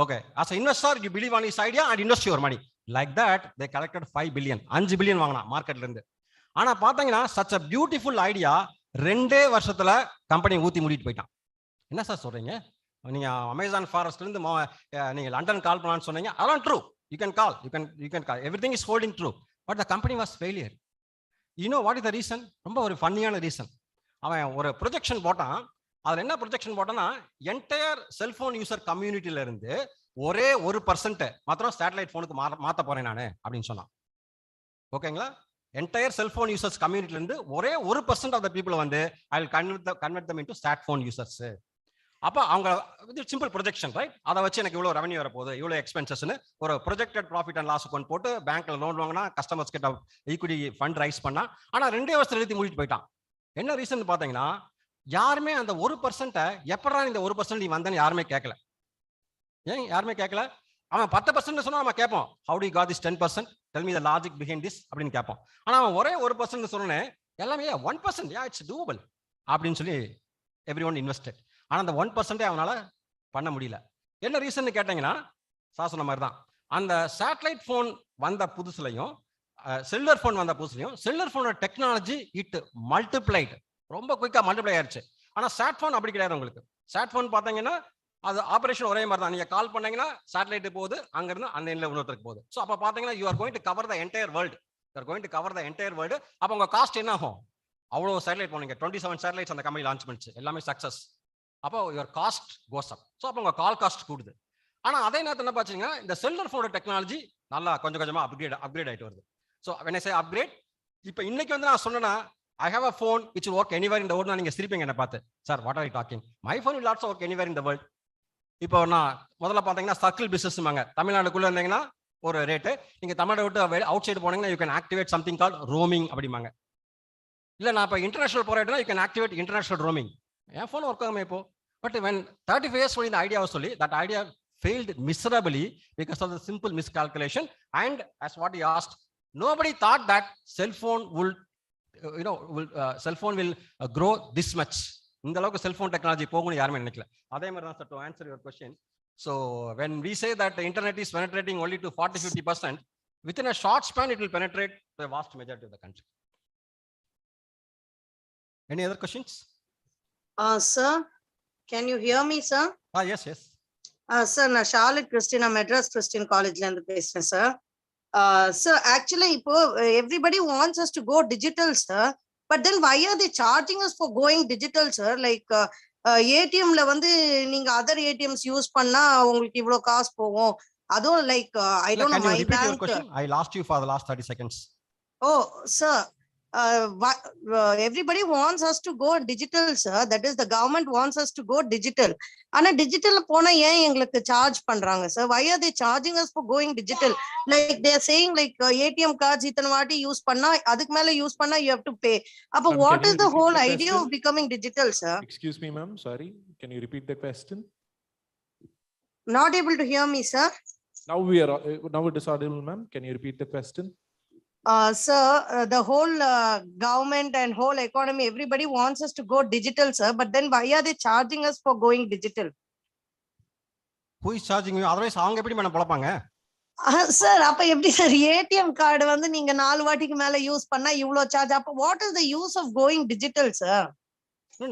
Okay, as an investor you believe on his idea and invest your money. Like that they collected 5 billion. 5 billion வாங்குனா மார்க்கெட்ல இருந்து. ஆனா பாத்தீங்கன்னா such a beautiful idea 2 வருஷத்துல கம்பெனி ஊத்தி மூடிட்டு போயிட்டான். என்ன சார் சொல்றீங்க? நீங்க அமேசான் ஃபாரஸ்ட்ல இருந்து நீங்க லண்டன் கால் பண்ணலாம்னு சொன்னீங்க. அதெல்லாம் true. You can call. Everything is holding true. But the company was failure. You know what is the reason? ரொம்ப ஒரு ஃபன்னியான ரீசன். அவன் ஒரு ப்ரொஜெக்ஷன் போட்டான். அதுல என்ன ப்ரொஜெக்ஷன் போட்டான்னா, என்டையர் செல்போன் யூசர் கம்யூனிட்டில இருந்து ஒரே 1% மாத்திரம் சேட்டலைட் போனுக்கு மாத்த போறேன் நானு அப்படின்னு சொன்னான். ஓகேங்களா? என்டையர் செல்போன் யூசர்ஸ் கம்யூனிட்டில இருந்து ஒரே 1% ஆஃப் த பீப்புள் வந்து I will convert them into smart phone users. அப்ப அவங்க சிம்பிள் ப்ரொஜெக்ஷன், ரைட்? அதை வச்சு எனக்கு இவ்வளவு ரெவன்யூ வரப்போகுது, இவ்வளவு எக்ஸ்பென்சஸ்னு ஒரு projected profit and loss account போட்டு பேங்க்ல லோன் வாங்கினா, கஸ்டமர்ஸ் கிட்ட ஈக்விட்டி ஃபண்ட் ரைஸ் பண்ணா. ஆனா 2 வருஷத்துல எழுதி மூடிட்டு போயிட்டான். என்ன ரீசன் பாத்தீங்கன்னா, யாருமே அந்த 1% எப்படா இந்த 1% நீ வந்தேன்னு யாருமே கேட்கல. ஏன் யாருமே கேட்கல? அவன் 10% சொன்னா நம்ம கேட்போம், how to got this 10%, tell me the logic behind this அப்படின்னு கேட்போம். ஆனா அவன் ஒரே 1% சொன்னே எல்லாமே 1%, யா இட்ஸ் டூவபிள் அப்படின்னு சொல்லி எவ்ரிஒன் இன்வெஸ்டட். ஆனா அந்த 1% அவனால பண்ண முடியல. என்ன ரீசன் கேட்டீங்கன்னா, சார் சொன்ன மாதிரி தான், அந்த சேட்டலைட் போன் வந்த புதுசுலையும் செல்லுலர் போன் வந்த புதுசுலையும் செல்லுலர் போனோட டெக்னாலஜி இட் மல்டிப்ளைட், ரொம்ப குயிக்கா மல்டிப்ளை ஆயிடுச்சு. ஆனா சாட் போன் அப்படி கிடையாது. உங்களுக்கு சாட் போன் பாத்தீங்கன்னா அது ஆபரேஷன் ஒரே மாதிரி தான். நீங்க கால் பண்ணீங்கன்னா சேட்டலைட் போகுது, அங்க இருந்து அந்த எண்ட்ல இன்னொருத்தருக்கு போகுது. ஸோ அப்ப பாத்தீங்கன்னா you are going to cover the entire world. அப்ப உங்க காஸ்ட் என்ன ஆகும்? அவ்வளவு சேட்டலைட் போனீங்க, 27 சேட்டலைட்ஸ் அந்த கம்பெனி லான்ச் பண்ணிச்சு, எல்லாமே சக்சஸ். அப்போ your cost goes up. So அப்போ உங்க கால் காஸ்ட் கூடுது. ஆனா அதே நேரத்தில் என்ன பார்த்தீங்கன்னா, இந்த செல்லுலர் போனோட டெக்னாலஜி நல்லா கொஞ்சம் கொஞ்சமா அப்கிரேட் ஆயிட்டு வருது. So when I say upgrade, இப்போ இன்னைக்கு வந்து நான் சொன்னேன்னா, I have a phone which will work anywhere in the world. நீங்க சிரிப்பீங்க என்ன பார்த்து, sir what are you talking, my phone will also work anywhere in the world. இப்போ நான் முதல்ல பார்த்தீங்கன்னா சர்க்கிள் பிசினஸ்மாங்க, தமிழ்நாடுக்குள்ள இருந்தீங்கன்னா ஒரு ரேட்டு, நீங்க தமிழ்நாடு விட்டு அவுட் சைடு போனீங்கன்னா you can activate something call roaming அப்படிமாங்க. இல்ல நான் இப்போ இன்டர்நேஷனல் போறேன்னா you can activate international roaming. என் ஃபோன் ஒர்க் ஆகுமே இப்போ. But when 35 years old, the idea was only that idea failed miserably because of the simple miscalculation. And as what he asked, nobody thought that cell phone will grow this much. இந்த அளவுக்கு cellphone technology போகும்னு யாருமே நினைக்கல. அதே மாதிரி தான் sir, to answer your question, so when we say that the internet is penetrating only to 40-50%, within a short span it will penetrate the vast majority of the country. Any other questions? Sir, can you hear me, sir? Yes. Sir, நான் Charlotte Christina Madras Christian College ல இருந்து பேசுறேன் sir. Sir, actually இப்போ everybody wants us to go digital, sir. But then why are they charging us for going digital, sir? Like ATM ல வந்து நீங்க other ATMs use பண்ணா உங்களுக்கு இவ்வளவு காசு போகும். அதுவும் like I don't know my bank. I lost you for the last 30 seconds. Oh, sir. Everybody wants us to go digital, sir. That is, the government wants us to go digital. ஆனா digital போனா ஏன் எங்களுக்கு charge பண்றாங்க sir? Why are they charging us for going digital? Like they are saying like ATM cards இத்தனை வாட்டி use பண்ணா, அதுக்கு மேல யூஸ் பண்ணா you have to pay. அப்ப what is the whole idea of becoming digital, sir? Excuse me, ma'am. Sorry. Can you repeat the question? Not able to hear me, sir. Now it is audible, ma'am. Can you repeat the question? Sir, the whole government and whole economy, everybody wants us to go digital, sir. But then why are they charging us for going digital? Who is charging you? Otherwise, அவங்க எப்படி madam பொளப்பாங்க? Sir, அப்ப எப்படி sir ATM card வந்து நீங்க 4 வாட்டிக்கு மேல use பண்ணா இவ்ளோ charge? அப்ப what is the use of going digital, sir?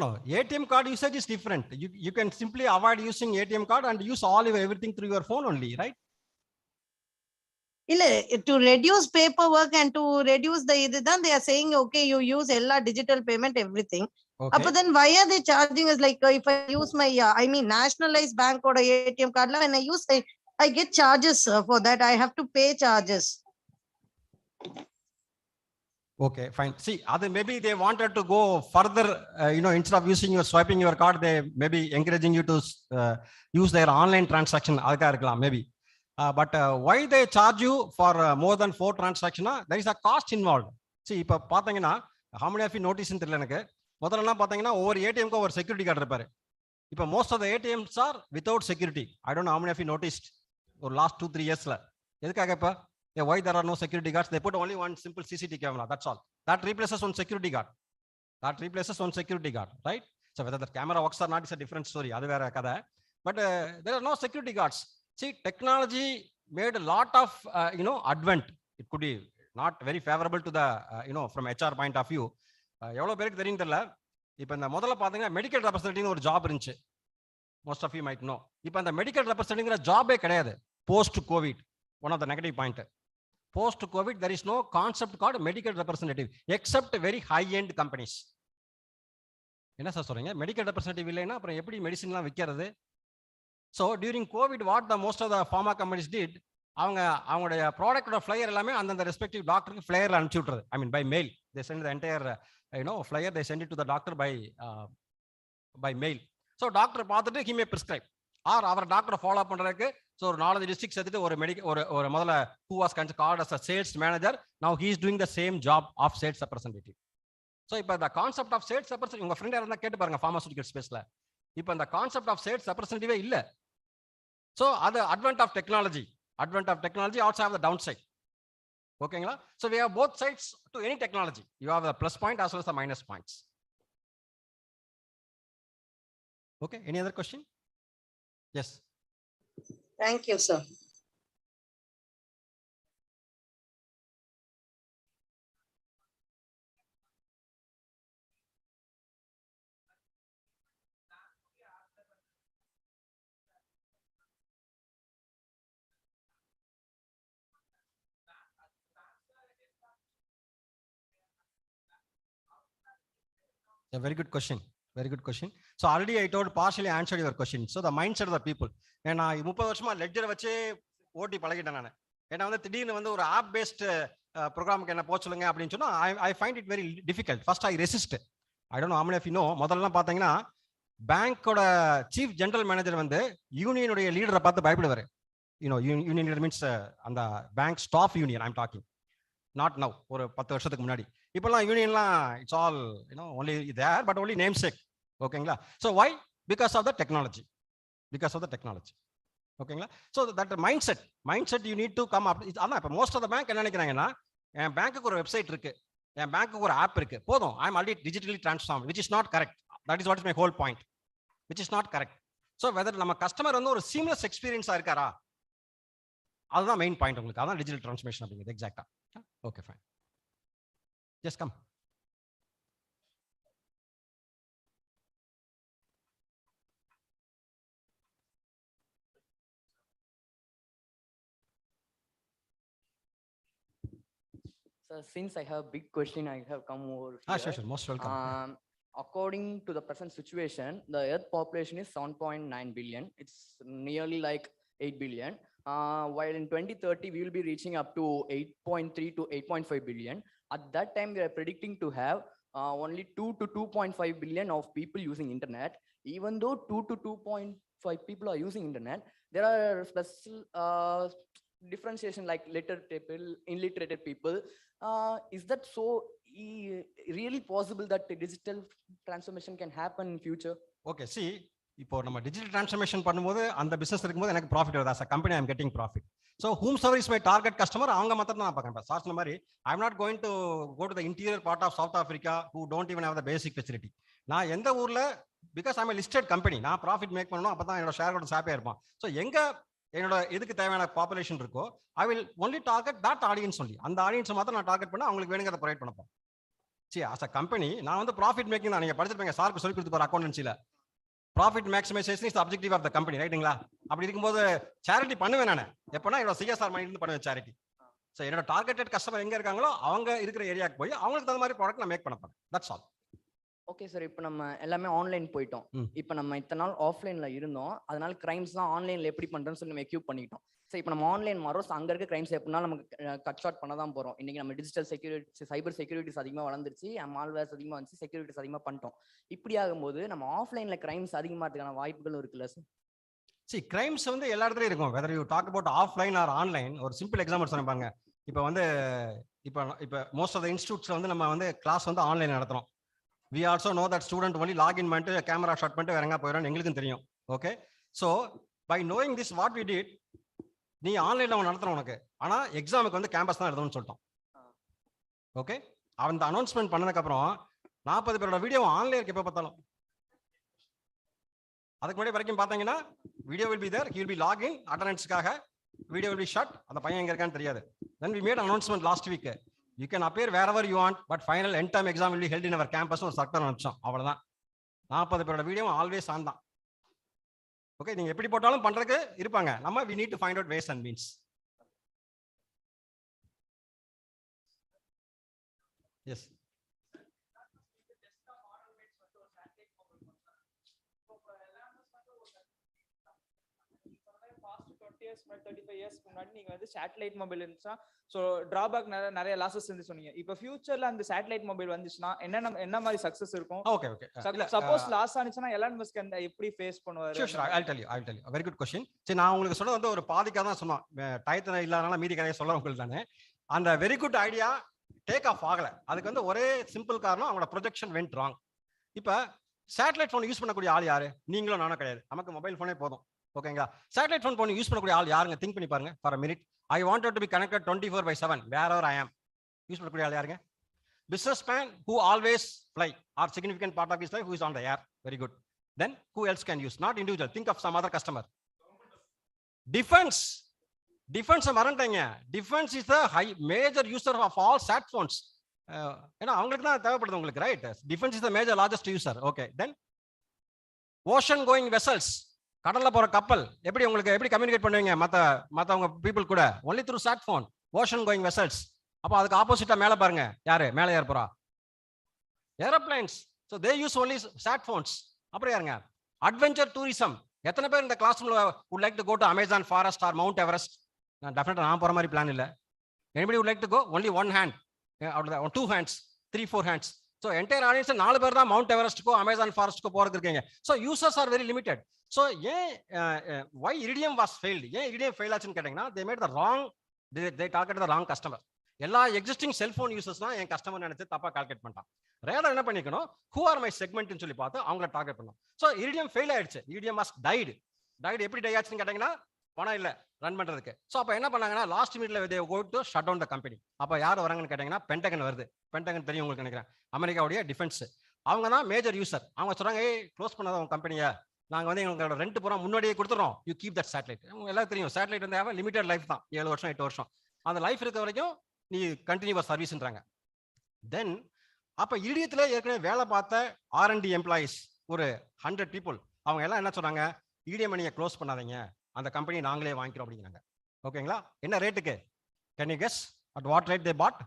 No. ATM card usage is different. You can simply avoid using ATM card and use everything through your phone only, right? இல்ல, to reduce paperwork and to reduce the இதுதான் they are saying okay, you use எல்லா digital payment everything. அப்ப then why are they charging us? Like if I use my nationalized bank oda ATM card la, when I use I get charges for that. I have to pay charges. Okay, fine. See, maybe they wanted to go further, instead of using swiping your card, they maybe encouraging you to use their online transaction. Adha irukkalam maybe. But why they charge you for more than 4 transactions? There is a cost involved. சரி, இப்போ பார்த்தீங்கன்னா how many of you notice தெரியல எனக்கு. முதல்லலாம் பார்த்தீங்கன்னா ஒவ்வொரு ஏடிஎம்க்கு ஒரு security card இருப்பாரு. இப்போ most of the ATMs are without security. I don't know how many of you noticed ஒரு லாஸ்ட் 2-3 இயர்ஸ்ல. எதுக்காக இப்போ why there are no security guards? They put only one simple CCTV camera, that's all. That replaces one security guard. Right? So whether the camera works or not is a different story. அது வேற கதை. But there are no security guards. See, technology made a lot of advent. It could be not very favorable to the from HR point of view. எவ்வளவு பேருக்கு தெரியும் தெரியல. இப்போ இந்த முதல்ல பாத்தீங்கன்னா மெடிக்கல் ரெப்ரசன்டேட்டிவ் ஒரு ஜாப் இருந்துச்சு. Most of you might know. இப்போ அந்த மெடிக்கல் ரெப்ரசன்டேட்டிவ்ங்கிற ஜாபே கிடையாது. Post COVID one of the negative point. Post COVID there is no concept called medical representative except very high end companies. என்ன சார் சொல்றீங்க? மெடிக்கல் ரெப்ரசன்டேட்டிவ் இல்லைன்னா அப்புறம் எப்படி மெடிசின்லாம் விற்கிறது? So during COVID what the most of the pharma companies did, அவங்களுடைய ப்ராடக்டோட ஃபிளையர் எல்லாமே அந்தந்த ரெஸ்பெக்டிவ் டாக்டருக்கு ஃபிளையர்ல அனுப்பிச்சு விட்டுறது. I mean by mail. They sent the entire flyer, they send it to the doctor by mail. So doctor பார்த்துட்டு he may prescribe or our doctor follow up பண்றதுக்கு so ஒரு 4 districts எடுத்துட்டு ஒரு முதல்ல who was called as a sales manager, now he is doing the same job of sales representative. So இப்போ the concept of sales representative உங்க friend யாரா கேட்டு பாருங்க pharmaceutical spaceல. இப்போ இந்த கான்செப்ட் ஆஃப் சேல்ஸ் ரெப்ரசன்டேட்டிவே இல்ல. ஸோ அது advent of technology also have the downside. ஓகேங்களா? So we have both sides to any technology. You have the plus point as well as the minus points. Okay, any other question? Yes. Thank you, sir. A very good question. So already I told partially answered your question. So the mindset of the people. ஏன்னா 30 வருஷமா ledger வச்சு ஓட்டி பழகிட்டேன் நான். ஏன்னா வந்து திடீர்னு வந்து ஒரு ஆப் பேஸ்ட் ப்ரோக்ராமுக்கு என்ன போக சொல்லுங்க அப்படின்னு சொன்னா I find it very difficult. First I resist. I don't know how many of you know, முதல்ல பார்த்தீங்கன்னா பேங்கோட சீஃப் ஜெனரல் மேனேஜர் வந்து யூனியனுடைய லீடரை பார்த்து பயப்படுவாரு. யூனியன் லீடர் மீன்ஸ் அந்த bank staff union I'm talking. Not now, ஒரு 10 வருஷத்துக்கு முன்னாடி. இப்பெல்லாம் யூனியன்லாம் it's all only there but only name sake. ஓகேங்களா? So why? Because of the technology. ஓகேங்களா? So that mindset you need to come up. அதான் இப்போ மோஸ்ட் ஆஃப் த பேங்க் என்ன நினைக்கிறாங்கன்னா, என் பேங்க்குக்கு ஒரு வெப்சைட் இருக்கு, என் பேங்க்குக்கு ஒரு ஆப் இருக்கு, போதும், I am already digitally transform, which is not correct. That is what is my whole point, which is not correct. So whether நம்ம கஸ்டமர் வந்து ஒரு சீம்லெஸ் எக்ஸ்பீரியன்ஸா இருக்காரா, அதுதான் மெயின் பாயிண்ட் உங்களுக்கு. அதான் டிஜிட்டல் டிரான்ஸ்ஃபர்மேஷன் அப்படிங்கிறது. எக்ஸாக்டா. Okay, fine. Just come. So since I have big question, I have come over here. Sure. Most welcome. According to the present situation, the Earth population is 7.9 billion. It's nearly like 8 billion. While in 2030, we will be reaching up to 8.3 to 8.5 billion. At that time, we are predicting to have only 2 to 2.5 billion of people using internet. Even though 2 to 2.5 people are using internet, there are special differentiation like literate people, illiterate people. Is that so really possible that digital transformation can happen in future? Okay, see, இப்போ நம்ம digital transformation பண்ணும்போது அந்த business இருக்கும்போது எனக்கு profit வருது. as a company I am getting profit. So whomsoever is my target customer, அவங்க மட்டும் தான் நான் பார்க்கறேன். சார் சொன்ன மாதிரி I am not going to go to the interior part of South Africa who don't even have the basic facility. நான் எந்த ஊர்ல, because I am a listed company, நான் ப்ராஃபிட் மேக் பண்ணனும், அப்பதான் என்னோட ஷேர் ஹோல்டர்ஸ் ஹாப்பியா இருப்பான். ஸோ எங்க என்னோட இதுக்கு தேவையான பாப்புலேஷன் இருக்கோ I will only target that audience only. அந்த ஆடியன்ஸ் மட்டும் நான் டார்கெட் பண்ண அவங்களுக்கு வேணுங்கிறத ப்ரொவைட் பண்ணப்போம். சரி, as a company நான் வந்து ப்ராஃபிட் மேக்கிங் தான். நீங்க படிச்சிருப்பீங்க, சாருக்கு சொல்லி கொடுத்து பாரு அக்கௌண்டன்சில. Profit maximisation is objective of the company, ரைட்டுங்களா? அப்படி இருக்கும்போது சேரிட்டி பண்ணுவேன் நான். எப்பனா என்னோட சிஎஸ்ஆர் மணி இருந்து பண்ணுவேன் சேரிட்டி. ஸோ என்னோட டார்கெட்டட் கஸ்டமர் எங்க இருக்காங்களோ அவங்க இருக்கிற ஏரியாவுக்கு போய் அவங்களுக்கு தகுந்த மாதிரி ப்ராடக்ட் நான் மேக் பண்ண போறேன். That's all. ஓகே சார், இப்போ நம்ம எல்லாமே ஆன்லைன் போயிட்டோம். இப்போ நம்ம இத்தனை நாள் ஆஃப்லைன்ல இருந்தோம், அதனால கிரைம்ஸ்லாம் ஆன்லைன்ல எப்படி பண்றோம்னு சொல்லி நம்ம எக்யூப் பண்ணிட்டோம். ஸோ இப்போ நம்ம ஆன்லைன் வரோம், அங்க இருக்க கிரைம்ஸ் எப்படினாலும் நமக்கு கட் ஷார்ட் பண்ண தான் போறோம். இன்னைக்கு நம்ம டிஜிட்டல் செக்யூரிட்டி, சைபர் செக்யூரிட்டிஸ் அதிகமாக வளர்ந்துருச்சு, மால்வேர்ஸ் அதிகமாக வந்துச்சு, செக்யூரிட்டிஸ் அதிகமாக பண்ணிட்டோம். இப்படி ஆகும்போது நம்ம ஆஃப்லைன்ல கிரைம்ஸ் அதிகமாகிறதுக்கான வாய்ப்புகள் இருக்குல்ல சார்? See, crimes வந்து எல்லா இடத்துலயும் இருக்கும். whether you talk about offline or online. ஒரு சிம்பிள் எக்ஸாம்பிள் சொன்னேன் பாருங்க. இப்போ வந்து இப்போ மோஸ்ட் ஆஃப் த இன்ஸ்டியூட்ஸ்ல வந்து நம்ம வந்து கிளாஸ் வந்து ஆன்லைன் நடத்துறோம். We also know that student only login பண்ணிட்டு கேமரா ஷாட் பண்ணிட்டு வேறங்க போயிடும் எங்களுக்கும் தெரியும். Okay, so by knowing this what we did, நீ ஆன்லைன்ல அவன் நடத்துறோம் உனக்கு, ஆனா எக்ஸாமுக்கு வந்து கேம்பஸ் தான் எழுதணும்னு சொல்லிட்டோம். ஓகே, அந்த அனௌன்ஸ்மெண்ட் பண்ணதுக்கு அப்புறம் 40 பேரோட வீடியோ ஆன்லைன் எப்போ பார்த்தாலும். அதுக்கு முன்னாடி வரைக்கும் பார்த்தீங்கன்னா video will be there, he will be login அட்டெண்டன்ஸ்க்காக, வீடியோ வில் பி ஷாட், அந்த பையன் எங்க இருக்கான்னு தெரியாது. Then we made announcement last week. You can appear wherever you want, but final end term exam will be held in our campus. ஒரு circular அனுப்பிச்சோம், அவ்வளவுதான். 40 பேரோட video always on தான். Okay, நீங்க எப்படி போட்டாலும் பண்றதுக்கு இருப்பாங்க. நம்ம we need to find out ways and means. Yes. years 35 years முன்னாடி நீங்க வந்து சேட்டலைட் மொபைல் இருந்துச்சா சோ டிராபேக் நிறைய லாசஸ் இருந்து சொன்னீங்க. இப்போ ஃபியூச்சர்ல அந்த சேட்டலைட் மொபைல் வந்துச்சுன்னா என்ன மாதிரி சக்சஸ் இருக்கும்? ஓகே ஓகே, சப்போஸ் லாஸ் ஆனிச்சுனா எலான் மஸ்க் எப்படி ஃபேஸ் பண்ணுவாரு? Sure, I'll tell you. Very good question. சரி, நான் உங்களுக்கு சொல்றது வந்து ஒரு பாதிக்கா தான் சொன்னோம், டயத்துல இல்லாதனால மீதி கதையை சொல்ல உங்களுக்கு தானே. அந்த very good idea take off ஆகல. அதுக்கு வந்து ஒரே சிம்பிள் காரணம், அவங்களோட ப்ரொஜெக்ஷன் வென்ட் ராங். இப்ப சேட்டலைட் போன் யூஸ் பண்ணக்கூடிய ஆள் யாரு? நீங்களும் நானும் கிடையாது, நமக்கு மொபைல் போனே போதும். ஓகேங்களா? சேட்டலைட் போன் யூஸ் பண்ணக்கூடிய ஆள் யாருங்க? திங்க் பண்ணி பாருங்க for a minute. I wanted to be connected 24/7 wherever I am. Use பண்ணக்கூடிய ஆள் யாருங்க? Businessman who always fly or significant part of his life who is on the air. Very good. Then who else can use? Not individual. Think of some other customer. Defense மறந்துட்டீங்க. Defense is the major user of all sat phones. ஏன்னா அவங்களுக்கு தான் தேவைப்படுது உங்களுக்கு, right? Defense is the major largest user. Okay, then ocean going vessels, கடல்ல போற கப்பல் எப்படி கம்யூனிகேட் பண்ணுவீங்க மத்தவங்க பீப்புள் கூட? Only through sat phone. Ocean going vessels. அப்ப அதுக்கு ஆப்போசிட்டா மேல பாருங்க, யாரு மேல ஏற போறா? Aeroplanes. So they use only sat phones. அப்புறம் யாருங்க? Adventure tourism. எத்தனை பேர் இந்த கிளாஸ் ரூம்ல would like to go to Amazon forest or Mount Everest? நான் டெஃபினட்டா நான் போற மாதிரி பிளான் இல்ல. Anybody would like to go? Only one hand. அவ்வளவுதான். 2 hands, 3, 4 hands. So entire audience 4 பேர் தான் மவுண்ட் எவரெஸ்ட்க்கோ அமேசான் ஃபாரஸ்ட்க்கோ போறதுக்கு இருக்கீங்க. So users are very limited. So why Iridium was failed? ஏன் Iridium fail ஆச்சுன்னு கேட்டீங்கன்னா, they made the wrong, they targeted the wrong customer. எல்லா existing cellphone users தான் என் customer நினைச்சு தப்பா கால்குலேட் பண்ணிட்டான். ரேடர் என்ன பண்ணிக்கணும், who are my segment சொல்லி பார்த்து அவங்கள டார்கெட் பண்ணணும். So Iridium fail ஆயிடுச்சு. Iridium was died எப்படி டை ஆச்சுன்னு கேட்டீங்கன்னா, பணம் இல்ல ரன் பண்றதுக்கு. சோ அப்ப என்ன பண்ணாங்கன்னா, லாஸ்ட் மினிட்ல they go to shut down the company. அப்ப யார் வராங்கன்னு கேட்டீங்கன்னா, பென்டகன் வருது. பென்டகன் தெரியும் உங்களுக்கு நினைக்கிறேன், அமெரிக்காவுடைய டிஃபென்ஸ். அவங்க தான் மேஜர் யூசர். அவங்க சொல்றாங்க, க்ளோஸ் பண்ணாத உங்க கம்பெனியை, நாங்க வந்து எங்களோட ரெண்ட் பூரா முன்னாடியே கொடுத்துறோம், யூ கீப் தட் சேட்டலைட். எல்லாம் தெரியும், சேட்டலைட் வந்து லிமிடெட் லைஃப் தான், 7 வருஷம் 8 வருஷம். அந்த லைஃப் இருக்க வரைக்கும் நீ கண்டினியூவா சர்வீஸ்ன்றாங்க. தென் அப்ப இடியத்துல ஏற்கனவே வேலை பார்த்த R&D எம்ப்ளாயிஸ் ஒரு 100 பீப்புள், அவங்க எல்லாம் என்ன சொன்னாங்க, இடிஎம் நீங்க க்ளோஸ் பண்ணாதீங்க, அந்த கம்பெனி நாங்களே வாங்கிக்கிறோம் அப்படிங்கிறாங்க. ஓகேங்களா? என்ன ரேட்டுக்கு? Can you guess at what rate they bought?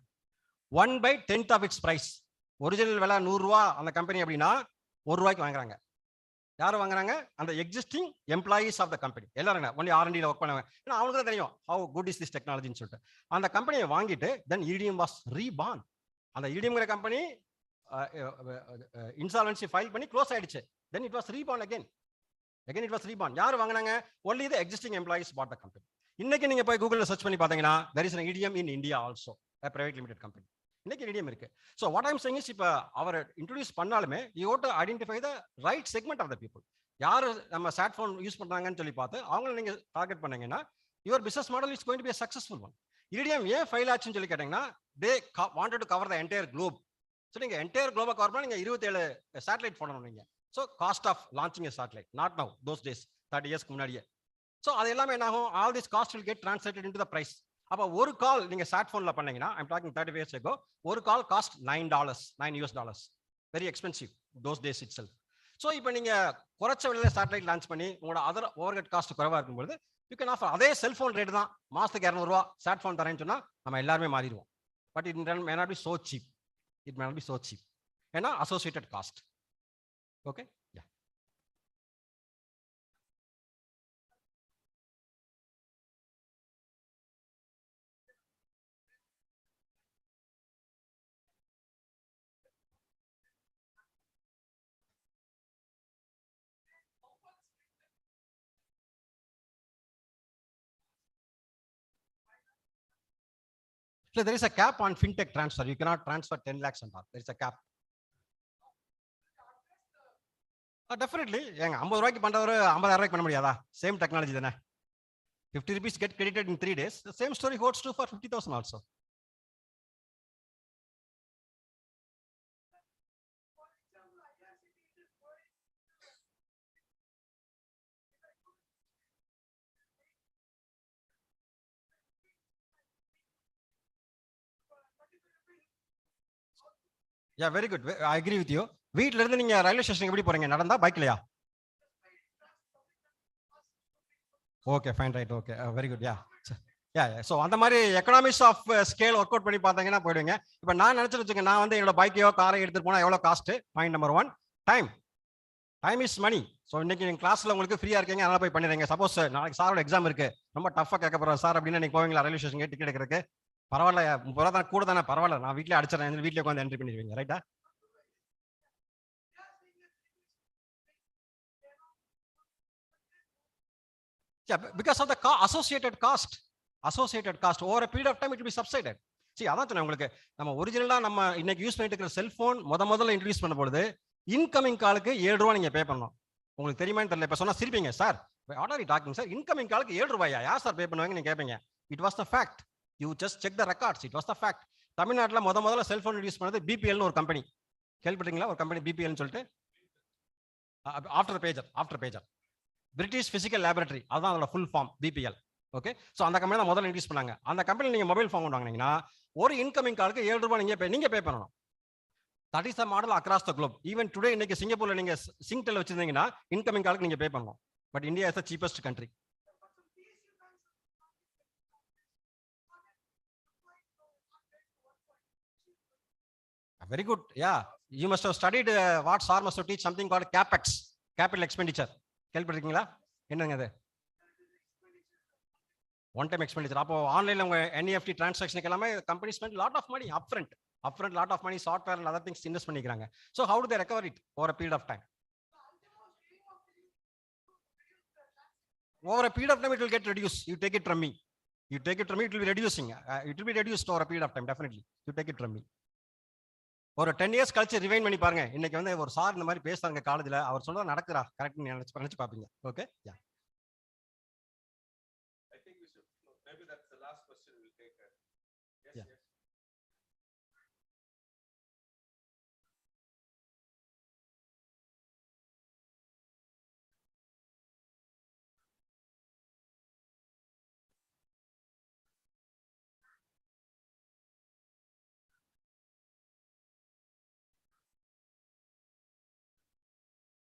1/10 of its price. Original விலை 100 ரூபா அந்த கம்பெனி அப்படின்னா 1 ரூபாய்க்கு வாங்குறாங்க. யாரு வாங்குறாங்க? அந்த existing employees of the company எல்லாரும் ஒன்லி R&D ஒர்க் பண்ணுவாங்க. ஏன்னா அவங்களுக்கு தான் தெரியும் ஹவு குட் இஸ் திஸ் டெக்னாலஜின்னு சொல்லிட்டு அந்த கம்பெனியை வாங்கிட்டு தென் ஈடிஎம் வாஸ் ரீபார்ன். அந்த ஈடிஎம்ங்கிற கம்பெனி இன்சால்வன்சி ஃபைல் பண்ணி க்ளோஸ் ஆயிடுச்சு. Then it was reborn again it was reborn. யார் வாங்கினாங்க? Only the existing employees bought the company. இன்னைக்கு நீங்க போய் கூகுள்ல சர்ச் பண்ணி பார்த்தீங்கன்னா there is an EDM in India also, a private limited company. இன்னைக்கு EDM இருக்கு. So what I'm saying is, இப்ப அவர் இன்ட்ரோடியூஸ் பண்ணாலுமே you have to identify the right segment of the people. யாரு நம்ம சாட் போன் யூஸ் பண்றாங்கன்னு சொல்லி பார்த்து அவங்களை நீங்க டார்கெட் பண்ணீங்கன்னா your business model is going to be a successful one. EDM ஏன் ஃபெயில் ஆச்சுன்னு சொல்லி கேட்டீங்கன்னா, they wanted to cover the entire globe. So நீங்க entire globe கவர் பண்ணா நீங்க 27 சேட்டலைட் போடணும் நீங்க. So cost of launching a satellite, not now, those days 30 years முன்னாடியே. So அது எல்லாமே என்ன ஆகும், all this cost will get translated into the price. அப்ப ஒரு கால் நீங்க சாட் போன்ல பண்ணீங்கன்னா, I'm talking 35 years ago, ஒரு கால் cost $9 very expensive those days itself. So இப்போ நீங்க குறைச்ச விலையில சேட்டலைட் லான்ச் பண்ணி உங்களோட அதர் ஓவர்ஹெட் காஸ்ட் குறைவா இருக்கும்போது you can offer அதே செல்போன் ரேட் தான், மாசத்துக்கு 200 ரூபா சாட் போன் தரேன்னு சொன்னா நம்ம எல்லாருமே மாறிடுவோம். But it may not be so cheap. It may not be so cheap. ஏன்னா associated cost. Okay? Yeah. So there is a cap on fintech transfer. You cannot transfer 10 lakhs and all. There is a cap. Definitely. ஏங்க 50 ரூபாய்க்கு பண்றவரு 50,000 ரூபாய்க்கு பண்ண முடியாதா? Same technology தானே. 50 rupees get credited in 3 days. The same story holds true for 50,000 also. Yeah, very good. I agree with you. வீட்ல இருந்து நீங்க railway ஸ்டேஷனுக்கு எப்படி போறீங்க? நடந்தா பைக்லயா? Okay fine right okay very good yeah so அந்த மாதிரி economics of scale work out பண்ணி பார்த்தீங்கன்னா போயிடுவீங்க. இப்போ நான் நினைச்சு வச்சுக்கேன், நான் வந்து என்னோட பைக்கையோ காரை எடுத்துட்டு போனா எவ்வளோ cost? Point number 1 time is money. So இன்னைக்கு நீங்க கிளாஸ்ல உங்களுக்கு ஃப்ரீயா இருக்கீங்க, அதனால போய் பண்ணிடுங்க. சப்போஸ் நாளைக்கு சாரோட எக்ஸாம் இருக்கு, ரொம்ப டஃபா கேட்க போறோம் சார் அப்படின்னா நீங்க போவீங்களா ரயில்வே ஸ்டேஷன் டிக்கெட் எடுக்கிறதுக்கு? பரவாயில்ல, 30 ரூபா தான் கூட தானே, பரவாயில்ல நான் வீட்லயே அடிச்சிடறேன், வீட்லயே உட்காந்து என்ட்ரி பண்ணிடுவீங்க. ரைட்டா? Yeah, because of the associated cost over a period of time it will be subsided. See, அதான் சொன்னேன் உங்களுக்கு, நம்ம ஒரிஜினலா நம்ம இன்னைக்கு யூஸ் பண்ணிட்டு இருக்கிற செல்போன் முதல்ல இன்ட்ரோடியூஸ் பண்ண பொழுது இன்கமிங் காலுக்கு 7 ரூபாய் நீங்க பே பண்ணணும். உங்களுக்கு தெரியுமான்னு தெரியல. இப்ப சொன்னா சிரிப்பீங்க, சார் ஆர்டர் டாக்கிங் சார், இன்கமிங் காலுக்கு 7 ரூபாயா யார் சார் பே பண்ணுவாங்க நீங்க கேட்பீங்க. It was the fact. You just check the records. It was the fact. தமிழ்நாட்டில் முதல்ல செல்போன் இன்ட்ரோடியூஸ் பண்ணது பிபிஎல்னு ஒரு கம்பெனி. கேள்விப்பட்டீங்களா? ஒரு கம்பெனி பிபிஎல்னு சொல்லிட்டு, after pager British physical laboratory, அதான் அதோட full form BPL. Okay, so அந்த கம்பெனி தான் முதல்ல இன்ட்ரோடியூஸ் பண்ணாங்க. அந்த கம்பெனி நீங்க மொபைல் ஃபோன் வாங்கினீங்கன்னா ஒரு இன்கமிங் காலுக்கு 7 ரூபாய் நீங்க பே பண்ணணும். That is the model across the Globe. Even today இன்னைக்கு சிங்கப்பூர்ல நீங்க சிங்டெல் வச்சிருந்தீங்கன்னா இன்கமிங் காலுக்கு நீங்க பே பண்ணணும். But India is the cheapest country. Very good. Yeah, you must have studied what SAR must have teach something called CapEx, capital expenditure. கேள்விப்பட்டிருக்கீங்களா? என்னங்க அது? One time expenditure. அப்போ ஆன்லைன்ல உங்க NEFT டிரான்சாக்ஷனுக்கு எல்லாமே company spend lot of money upfront lot of money software and other things invest பண்ணிக்கிறாங்க. So how do they recover it over a period of time? Over a period of time it will get reduced. You take it from me, it will be reducing. It will be reduced over a period of time. Definitely you take it from me. ஒரு 10 years கழிச்சு rewind பண்ணி பாருங்க. இன்னைக்கு வந்து ஒரு sir இந்த மாதிரி பேசுறாங்க காலேஜ்ல, அவர் சொல்றத நடக்குறா கரெக்ட் நினைச்சு பாப்பீங்க. Okay, yeah. I think we should, maybe that's the last question we'll take. Yes, Yeah. yes.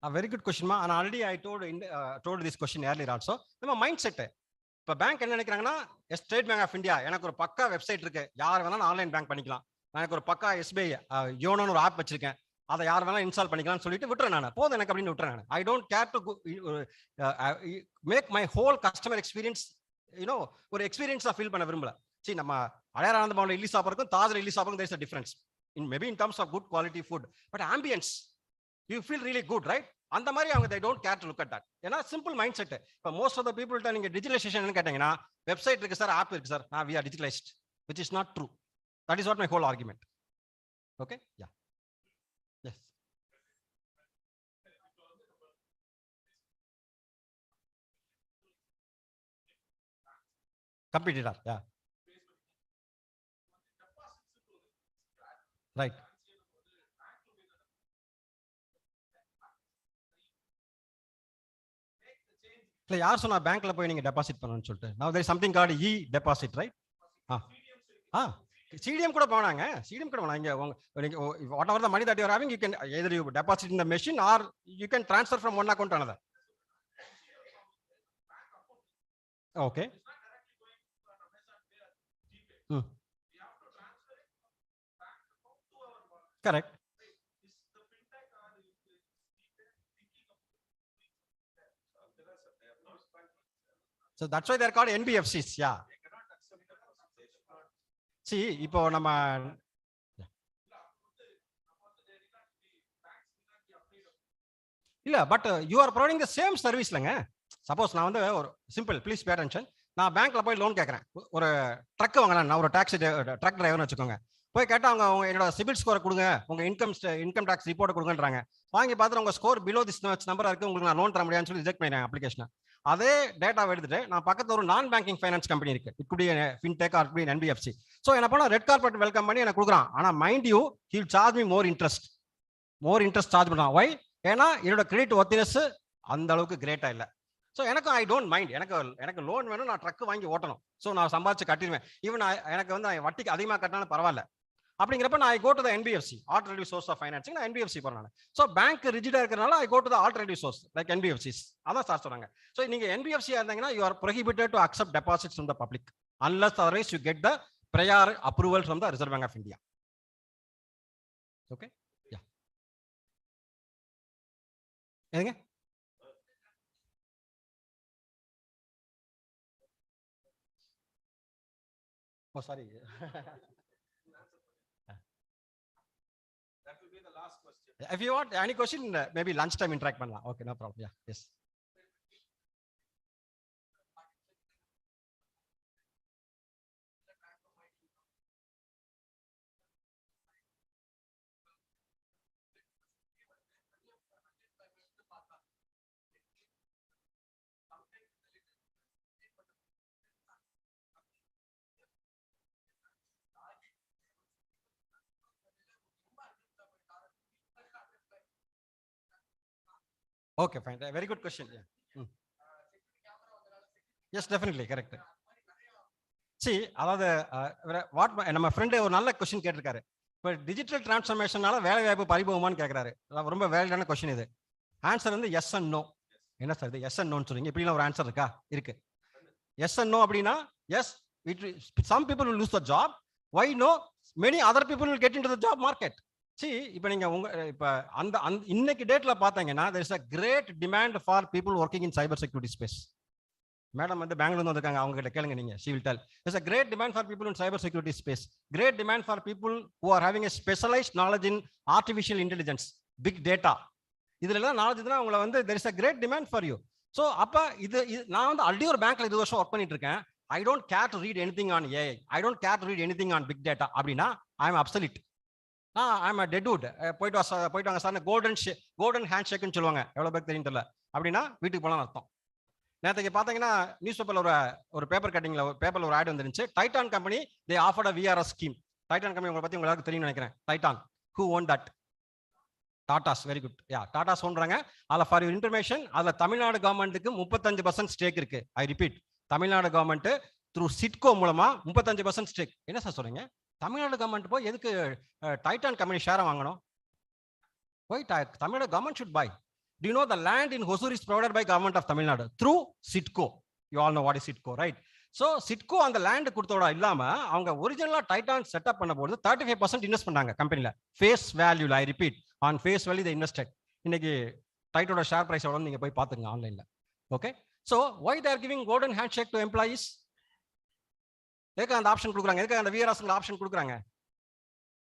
A very good question, ma. And already I told this question earlier also. நம்ம mind set. இப்போ bank என்ன நினைக்கிறாங்கன்னா, state Bank of India எனக்கு ஒரு பக்கா website இருக்கு, யார் வேணாலும் ஆன்லைன் பேங்க் பண்ணிக்கலாம். எனக்கு ஒரு பக்கா SBI யோனோன்னு ஒரு ஆப் வச்சிருக்கேன், அதை யார் வேணாலும் இன்ஸ்டால் பண்ணிக்கலாம்னு சொல்லிட்டு விட்டுறேன் நான். போதும் எனக்கு அப்படின்னு விட்டுறேன் நான். I don't care to make my whole customer experience ஒரு எக்ஸ்பீரியன்ஸாக ஃபீல் பண்ண விரும்பல. சரி, நம்ம அடையார் ஆனந்த பவன்ல இட்லி சாப்பிட்றதுக்கும் தாஜ்ல இட்லி சாப்பிட்றதுக்கும் there is a difference in maybe in terms of good quality food, but ambience you feel really good, right? அந்த மாதிரி அவங்க they don't care to look at that. ஏன்னா சிம்பிள் மைண்ட் செட். இப்போ மோஸ்ட் ஆஃப் த பீப்புள்கிட்ட நீங்க digitalisation கேட்டீங்கன்னா, website இருக்கு sir, app இருக்கு sir, we are digitalized, which is not true. That is what my whole argument. Okay, yeah, yes. Competitor, yeah, right. இல்ல யார் சொன்னா பேங்க்ல போய் நீங்க டெபாசிட் பண்ணணும்னு சொல்லிட்டு? now there is something called e-deposit, right? CDM கூட போனாங்க. CDM கூட போனாங்க. இங்க whatever the money that you are having, you can either you deposit in the machine or you can transfer from one account to another. Okay. Correct. So that's why they're called NBFCs. Yeah. See, இப்போ நம்ம இல்ல, but you are providing the same service இல்லைங்க. Suppose நான் வந்து ஒரு simple, please pay attention. நான் பேங்க்ல போய் லோன் கேட்குறேன், ஒரு ட்ரக் வாங்கலாம், நான் ஒரு டாக்ஸி ட்ரக் டிரைவர்னு வச்சுக்கோங்க. போய் கேட்டால் அவங்க என்னோட சிபில் ஸ்கோரை கொடுங்க, உங்கள் இன்கம் டாக்ஸ் ரிப்போர்ட்டை கொடுங்கன்றாங்க. வாங்கி பார்த்துட்டு உங்கள் ஸ்கோர் பிலோ திஸ் நம்பர் இருக்குது, உங்களுக்கு நான் லோன் தர முடியாதுன்னு சொல்லி ரிஜெக்ட் பண்ணிடுறேன் அப்ளிகேஷனை. அதே டேட்டாவை எடுத்துட்டு நான் பக்கத்தில் ஒரு நான் பேங்கிங் ஃபைனான்ஸ் கம்பெனி இருக்கு, it could be fintech are could be NBFC. So என்ன பண்ண ரெட் கார்பெட் வெல்கம் பண்ணி எனக்கு கொடுக்குறான். ஆனால் mind you heel charge me more interest charge பண்ணுறான். வை? ஏன்னா என்னோட கிரெடிட் ஒர்த்தினஸ் அந்த அளவுக்கு கிரேட்டா இல்லை. ஸோ எனக்கு ஐ டோன்ட் மைண்ட், எனக்கு லோன் வேணும், நான் ட்ரக் வாங்கி ஓட்டணும், ஸோ நான் சம்பாதிச்சு கட்டிடுவேன். ஈவன் எனக்கு வந்து வட்டிக்கு அதிகமாக கட்டினாலும் பரவாயில்ல. அப்படிங்கிறப்ப நான் I go to the NBFC, alternative source of financing. நான் NBFC போறேன். ஸோ பேங்க் ரிஜிடா இருக்கிறனால I go to the alternative source like NBFCs. அதான் சார் சொன்னாங்க. ஸோ நீங்க NBFC இருந்தீங்கன்னா you are prohibited to accept deposits from the public unless otherwise you get the prior approval from the Reserve Bank of India. Okay? Yeah. எதுங்க? Oh, sorry. That will be the last question. If you want any question, maybe lunchtime interact பண்ணலாம். Okay, no problem. Yeah, yes. Okay, fine. Very good question. Yeah. Yes, definitely correct. See, அதாவது what நம்ம friend ஒரு நல்ல question கேட்டிருக்காரு. இப்போ digital டிரான்ஸ்ஃபர்மேஷனால வேலை வாய்ப்பு பறிபோகுமான்னு கேட்குறாரு. ரொம்ப வேலிடான கொஸ்டின் இது. ஆன்சர் வந்து எஸ் அண்ட் நோ. என்ன சார் இது எஸ் அண்ட் நோன்னு சொல்றீங்க? இப்படிலாம் ஒரு ஆன்சர் இருக்கா? இருக்கு. எஸ் அண்ட் நோ அப்படின்னா S, some people will lose the job. Why no? Many other people will get into the job market. See, இப்போ நீங்க இப்போ அந்த இன்னைக்கு டேட்ல பார்த்தீங்கன்னா there is a great demand for people working in cyber security space. Madam வந்து பெங்களூர்ல வந்திருக்காங்க, அவங்க கிட்ட கேளுங்க நீங்க. she will tell there's a great demand for people in cyber security space, great demand for people who are having a specialized knowledge in artificial intelligence, big data. இதுல எல்லாம் knowledge இருந்தா அவங்கள வந்து there is a great demand for you. So அப்ப இது நான் வந்து already ஒரு பேங்க்ல 20 வருஷம் ஒர்க் பண்ணிட்டு இருக்கேன். I don't care to read anything on AI, I don't care to read anything on big data அப்படின்னா I am obsolete. I am a dead wood. போயிட்டு வாங்க சார், கோல்டன் ஹேண்ட் ஷேக்னு சொல்லுவாங்க, எவ்வளவு பேருக்கு தெரியும் தெரியல. அப்படின்னா வீட்டுக்கு போலாம் அர்த்தம். நேற்றுக்கு பார்த்தீங்கன்னா நியூஸ் பேப்பர்ல ஒரு பேப்பர்ல ஒரு ஆட் வந்துருந்துச்சு. Titan company they offered a VRS scheme. Titan company உங்களை பத்தி உங்களுக்கு தெரியும் நினைக்கிறேன். Titan, who owned that? Tatas. Very good. Yeah, Tatas ஓன்றாங்க. அதில் ஃபார் யூர் இன்ஃபர்மேஷன், அதில் தமிழ்நாடு கவர்மெண்ட்டுக்கு 35% ஸ்டேக் இருக்கு. I repeat, Tamil Nadu government through SIDCO மூலமா 35% ஸ்டேக். என்ன சார் சொல்றீங்க? தமிழ்நாடு கவர்மெண்ட் போய் எதுக்கு டைட்டான் கம்பெனி ஷேரை வாங்கணும்? போய் Tamil Nadu government should buy. Do you know the land in Hosur is provided by government of Tamil Nadu through Sitco? You all know what is Sitco, right? So Sitco அந்த land கொடுத்தோட இல்லாம அவங்க ஒரிஜினலா Titan setup பண்ணும்போது 35% invest பண்ணாங்க கம்பெனில. Face வேல்யூல, I repeat, on face value they invested. இன்னைக்கு டைட்டோட share price எவ்வளவு நீங்க போய் பாத்துங்க ஆன்லைன்ல. Okay, so why they are giving golden handshake to employees? எதுக்கு அந்த ஆப்ஷன் கொடுக்குறாங்க? எதுக்கு அந்த VRS ஆப்ஷன் கொடுக்குறாங்க?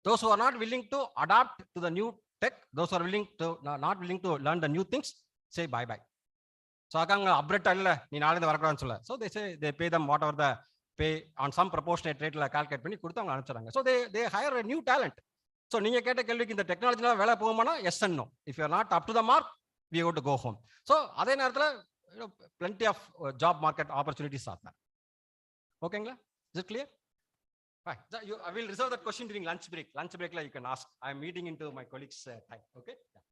Those who are not willing to adapt to the new tech, those who are not willing to learn the new things, say bye bye. So அக்காங்க அப்ரேட் இல்ல, நீ நாளைக்கு வரக்கூடாதுன்னு சொல்ல. So they say they pay them whatever the pay on some proportionate rate ல calculate பண்ணி கொடுத்து அவங்க அனுப்பிச்சாங்க. So they hire a new talent. So நீங்க கேட்ட கேள்விக்கு இந்த டெக்னாலஜில வேலை போகுமானா yes and no. If you are not up to the mark, we have to go home. So அதே நேரத்துல plenty of job market opportunities are there. ஓகேங்களா? Is it clear? Right. I will reserve that question during lunch break. Lunch break, you can ask. I am meeting into my colleagues' time. Okay. Yeah.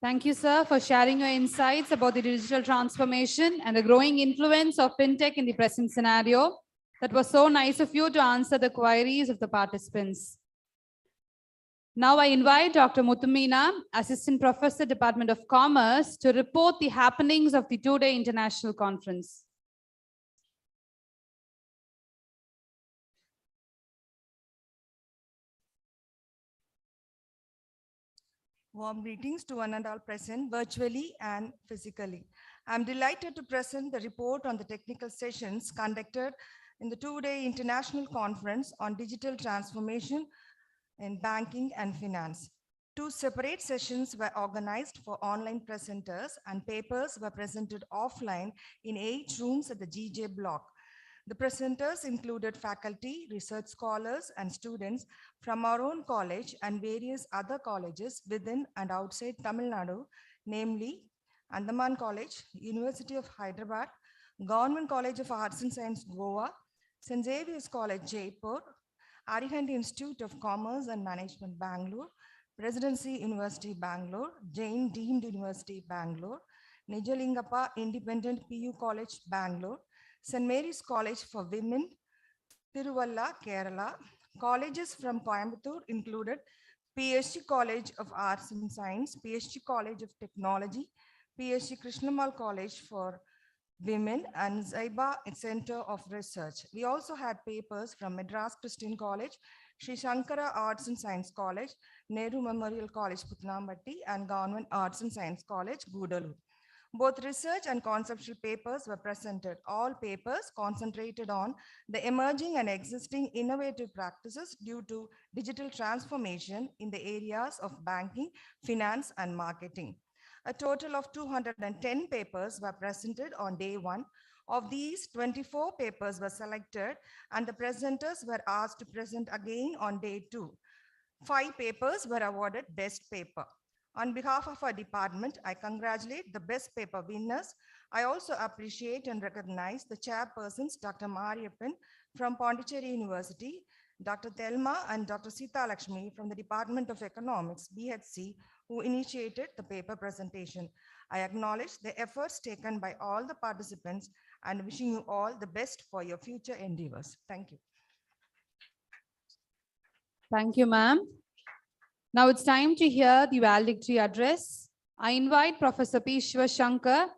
Thank you, sir, for sharing your insights about the digital transformation and the growing influence of fintech in the present scenario. That was so nice of you to answer the queries of the participants. Now I invite Dr. Muthumeena, Assistant Professor, Department of Commerce, to report the happenings of the two-day international conference. Warm greetings to one and all present virtually and physically. I'm delighted to present the report on the technical sessions conducted in the two-day international conference on digital transformation in banking and finance. Two separate sessions were organized for online presenters and papers were presented offline in 8 rooms at the GJ block. The presenters included faculty, research scholars, and students from our own college and various other colleges within and outside Tamil Nadu, namely Andaman College, University of Hyderabad, Government College of Arts and Science, Goa, St. Xavier's College, Jaipur, Arihant Institute of Commerce and Management, Bangalore, Presidency University, Bangalore, Jain Deemed University, Bangalore, Nijalingappa Independent PU College, Bangalore, St. Mary's College for Women, Tiruvalla, Kerala. Colleges from Coimbatore included PSG College of Arts and Science, PSG College of Technology, PSG Krishnamal College for Women, and Zaiba Center of Research. We also had papers from Madras Christian College, Sri Shankara Arts and Science College, Nehru Memorial College, Putnambatti, and Government Arts and Science College, Gudalur. Both research and conceptual papers were presented. All papers concentrated on the emerging and existing innovative practices due to digital transformation in the areas of banking, finance, and marketing. A total of 210 papers were presented on day 1. Of these, 24 papers were selected and the presenters were asked to present again on day 2. 5 papers were awarded best paper. On behalf of our department, I congratulate the best paper winners. I also appreciate and recognize the chairpersons, Dr. Mariappan from Pondicherry University, Dr. Thelma and Dr. Sita Lakshmi from the Department of Economics, BHC, who initiated the paper presentation. I acknowledge the efforts taken by all the participants and wishing you all the best for your future endeavors. Thank you. Thank you, ma'am. Now it's time to hear the valedictory address. I invite Professor P. Shivashankar,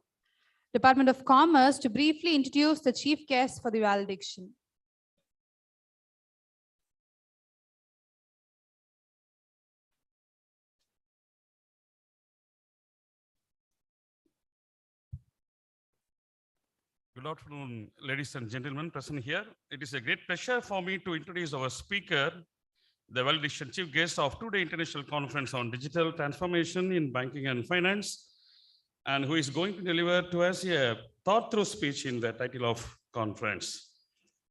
Department of Commerce, to briefly introduce the chief guest for the valediction. Good afternoon, ladies and gentlemen present here. It is a great pleasure for me to introduce our speaker, the valediction chief guest of today's International Conference on Digital Transformation in Banking and Finance, and who is going to deliver to us a thought-through speech in the title of conference.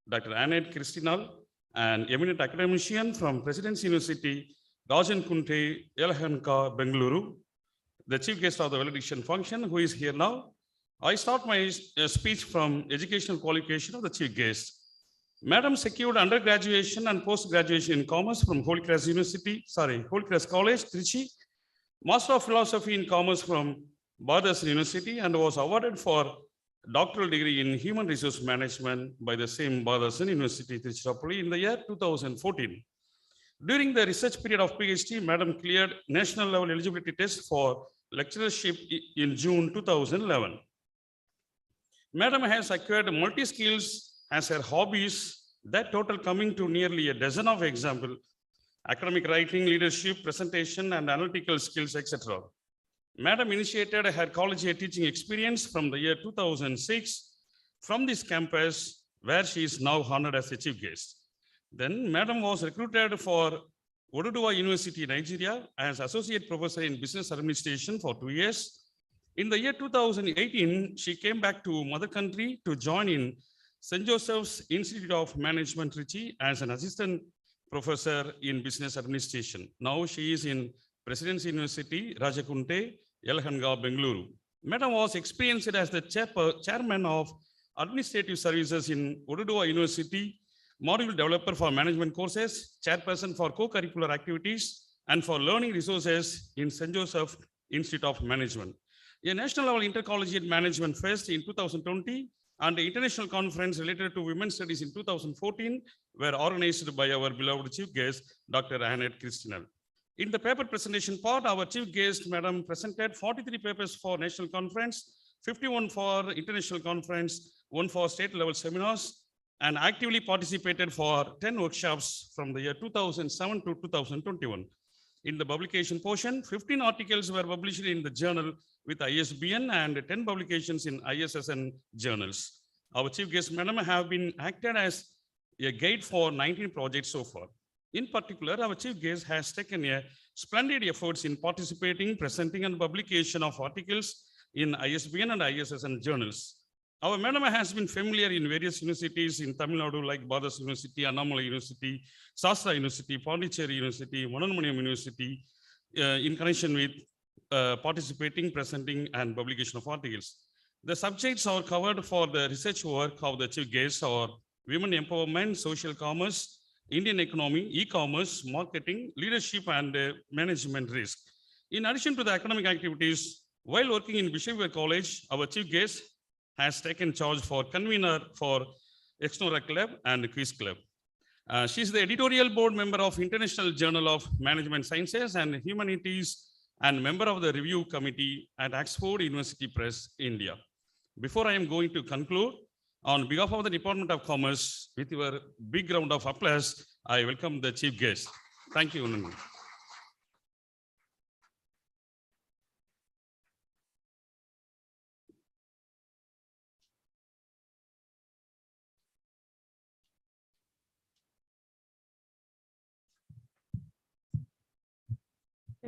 Dr. Annette Kristinal, an eminent academician from Presidency University, Rajan Kunte, Yelahanka, Bengaluru, the chief guest of the valediction function, who is here now. I start my speech from educational qualification of the chief guest. Madam secured undergraduate and post-graduation in commerce from Holy Cross College, Trichy, Master of Philosophy in Commerce from Badaras University, and was awarded for doctoral degree in Human Resource Management by the same Badaras University, Tiruchirappalli in the year 2014. During the research period of PhD, Madam cleared national level eligibility test for lecturership in June 2011. Madam has acquired multi-skills as her hobbies, that total coming to nearly a dozen of example, academic writing, leadership, presentation, and analytical skills, etc. Madam initiated her college year teaching experience from the year 2006 from this campus, where she is now honored as a chief guest. Then Madam was recruited for Oduduwa University, Nigeria, as associate professor in business administration for 2 years. In the year 2018, she came back to mother country to join in St. Joseph's Institute of Management, Trichy, as an assistant professor in business administration. Now she is in Presidency University, Rajakunte, Yelahanka, Bengaluru. Madam was experienced as the chairman of administrative services in Oduduwa University, module developer for management courses, chairperson for co-curricular activities, and for learning resources in St. Joseph Institute of Management. A national level intercollegiate management fest in 2020 and the international conference related to women's studies in 2014 were organized by our beloved chief guest, Dr. Annette Kristinal. In the paper presentation part, our chief guest, Madam, presented 43 papers for national conference, 51 for international conference, 1 for state level seminars, and actively participated for 10 workshops from the year 2007 to 2021. In the publication portion, 15 articles were published in the journal with ISBN and 10 publications in ISSN journals. Our chief guest, Madam, have been acted as a guide for 19 projects so far. In particular, our chief guest has taken a splendid efforts in participating, presenting, and publication of articles in ISBN and ISSN journals. Our madam has been familiar in various universities in Tamil Nadu like Badas University, Annamalai University, Sastra University, Pondicherry University, Mananmaniam University, in connection with participating, presenting, and publication of articles. The subjects are covered for the research work of the chief guests are women empowerment, social commerce, Indian economy, e-commerce, marketing, leadership, and management risk. In addition to the academic activities, while working in Bishop College, our chief guest has taken charge for convener for Exnora Club and Quiz Club. She is the editorial board member of International Journal of Management Sciences and Humanities and member of the review committee at Oxford University Press, India. Before I am going to conclude, on behalf of the Department of Commerce, with your big round of applause, I welcome the chief guest. Thank you, Unandu.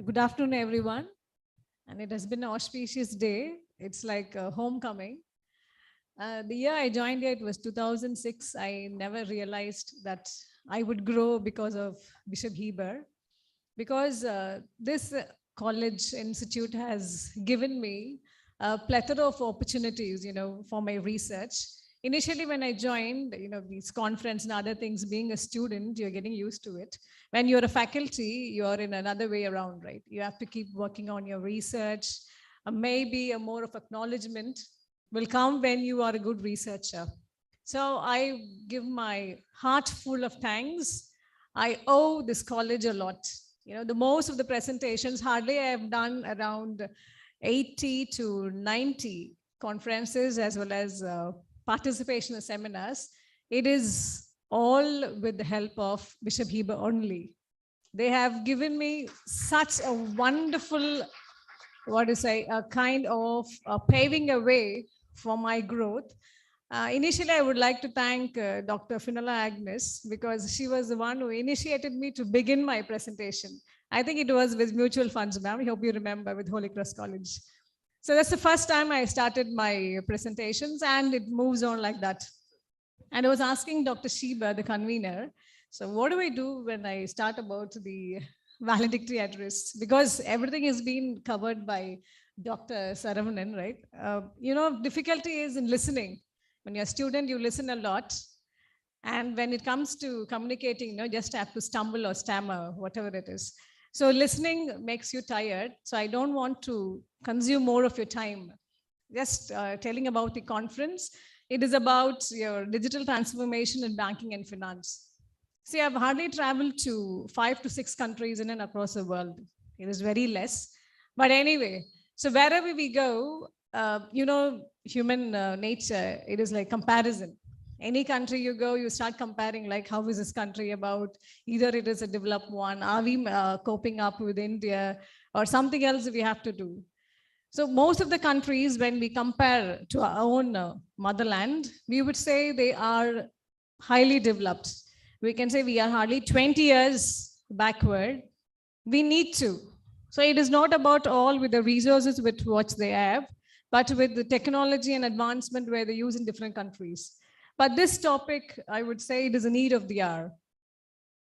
Good afternoon, everyone. And it has been an auspicious day. It's like a homecoming. The year I joined here, it was 2006. I never realized that I would grow because of Bishop Heber, because this college institute has given me a plethora of opportunities, for my research. Initially, when I joined, these conference and other things, being a student, you're getting used to it. When you're a faculty, you're in another way around, right? You have to keep working on your research. Maybe a more of acknowledgement will come when you are a good researcher. So I give my heart full of thanks. I owe this college a lot. The most of the presentations, hardly I have done around 80 to 90 conferences as well as participation in seminars. It is all with the help of Bishop Heber only. They have given me such a wonderful, a kind of paving a way for my growth. Initially, I would like to thank Dr. Finola Agnes, because she was the one who initiated me to begin my presentation. I think it was with mutual funds, ma'am. I hope you remember, with Holy Cross College. So that's the first time I started my presentations, and it moves on like that. And I was asking Dr. Sheba, the convener, so what do I do when I start about the valedictory address? Because everything is being covered by Dr. Saravanan, right? Difficulty is in listening. When you're a student, you listen a lot. And when it comes to communicating, just have to stumble or stammer, whatever it is. So listening makes you tired. So I don't want to consume more of your time. Just telling about the conference. It is about your digital transformation in banking and finance. See, I've hardly traveled to 5 to 6 countries in and across the world. It is very less. But anyway, so wherever we go, human nature, it is like comparison. Any country you go, you start comparing, like, how is this country about? Either it is a developed one, are we coping up with India, or something else we have to do. So most of the countries, when we compare to our own motherland, we would say they are highly developed. We can say we are hardly 20 years backward. We need to. So it is not about all with the resources with what they have, but with the technology and advancement where they use in different countries. But this topic, I would say, it is a need of the hour.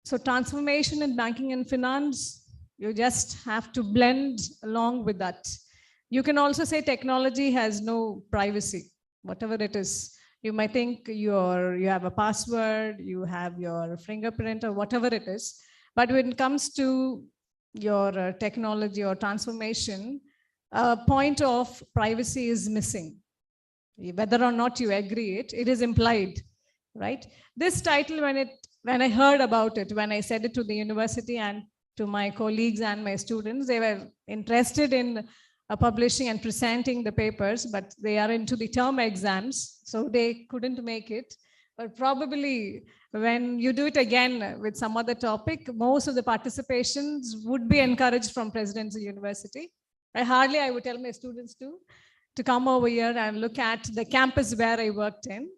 So transformation in banking and finance, you just have to blend along with that. You can also say technology has no privacy, whatever it is. You might think you have a password, you have your fingerprint, or whatever it is. But when it comes to your technology or transformation, a point of privacy is missing. Whether or not you agree it is implied, right? This title, when I heard about it, when I said it to the university and to my colleagues and my students, they were interested in publishing and presenting the papers, but they are into the term exams, so they couldn't make it. But probably when you do it again with some other topic, most of the participations would be encouraged from Presidency University. I would tell my students to come over here and look at the campus where I worked in.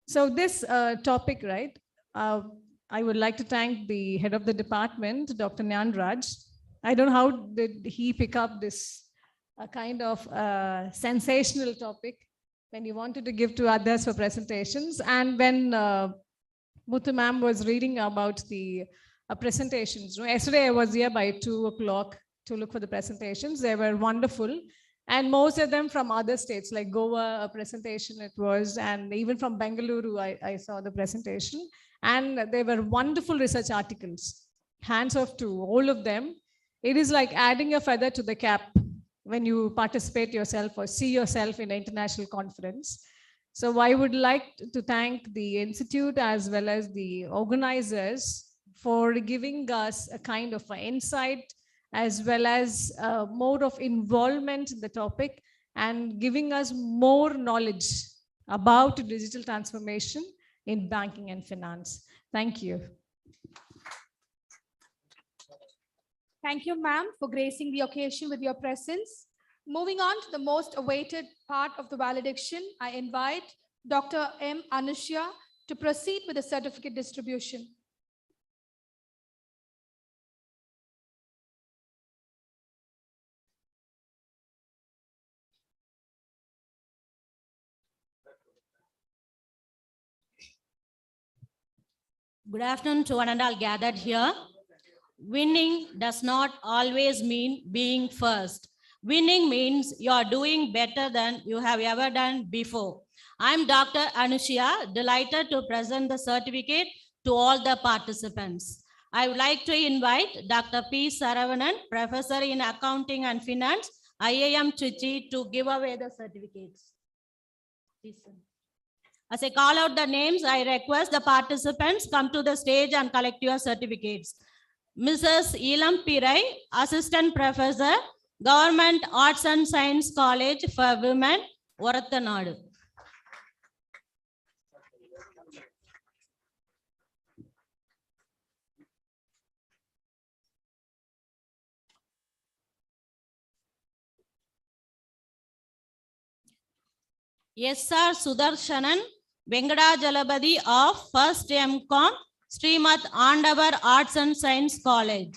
So this topic, right, I would like to thank the head of the department, Dr. Nyan Raj. I don't know how did he pick up this kind of sensational topic when he wanted to give to others for presentations. And when Muthu ma'am was reading about the presentations, yesterday I was here by 2 o'clock to look for the presentations. They were wonderful. And most of them from other states, like Goa, a presentation it was, and even from Bengaluru, I saw the presentation. And they were wonderful research articles. Hands off to all of them. It is like adding a feather to the cap when you participate yourself or see yourself in an international conference. So I would like to thank the Institute as well as the organizers for giving us a kind of insight as well as more of involvement in the topic and giving us more knowledge about digital transformation in banking and finance. Thank you. Thank you, ma'am, for gracing the occasion with your presence. Moving on to the most awaited part of the valediction, I invite Dr. M. Anushya to proceed with the certificate distribution. Good afternoon to one and all gathered here. Winning does not always mean being first. Winning means you are doing better than you have ever done before. I'm Dr. Anushya, delighted to present the certificate to all the participants. I would like to invite Dr. P. Saravanan, Professor in Accounting and Finance, IIM Trichy, to give away the certificates. Please, sir. As I call out the names, I request the participants come to the stage and collect your certificates. Mrs. Ilam Pirai, Assistant Professor, Government Arts and Science College for Women, Varathanadu. S.R. Sudarshanan, Venkadajalapati of First M.Com, Srimat Andavar Arts and Science College.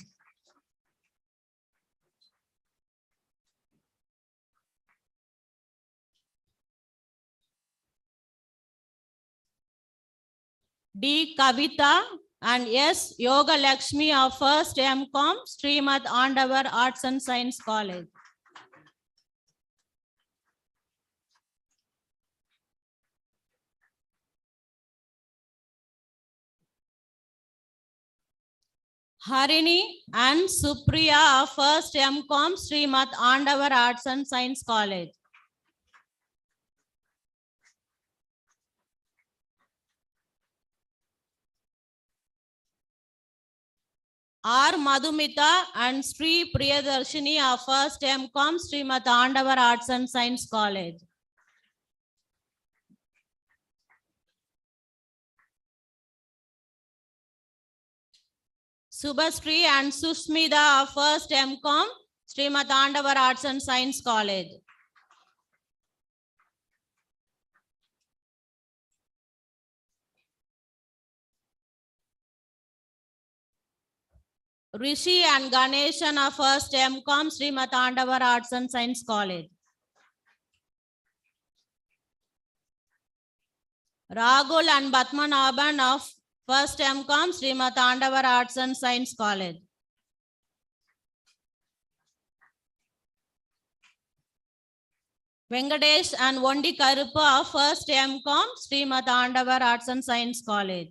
D. Kavita and S. Yoga Lakshmi of First M.Com, Srimat Andavar Arts and Science College. Harini and Supriya of First M.Com, Srimat Andavar Arts and Science College. R. Madhumita and Sri Priyadarshini of First M.Com, Srimat Andavar Arts and Science College. Subhasri and Susmita of First M.Com, Srimat Andavar Arts and Science College. Rishi and Ganeshan of First M.Com, Srimat Andavar Arts and Science College. Rahul and Batmanabhan of First M.Com, Srimat Andavar Arts and Science College. Venkatesh and Vondi Karuppa of First M.Com, Srimat Andavar Arts and Science College.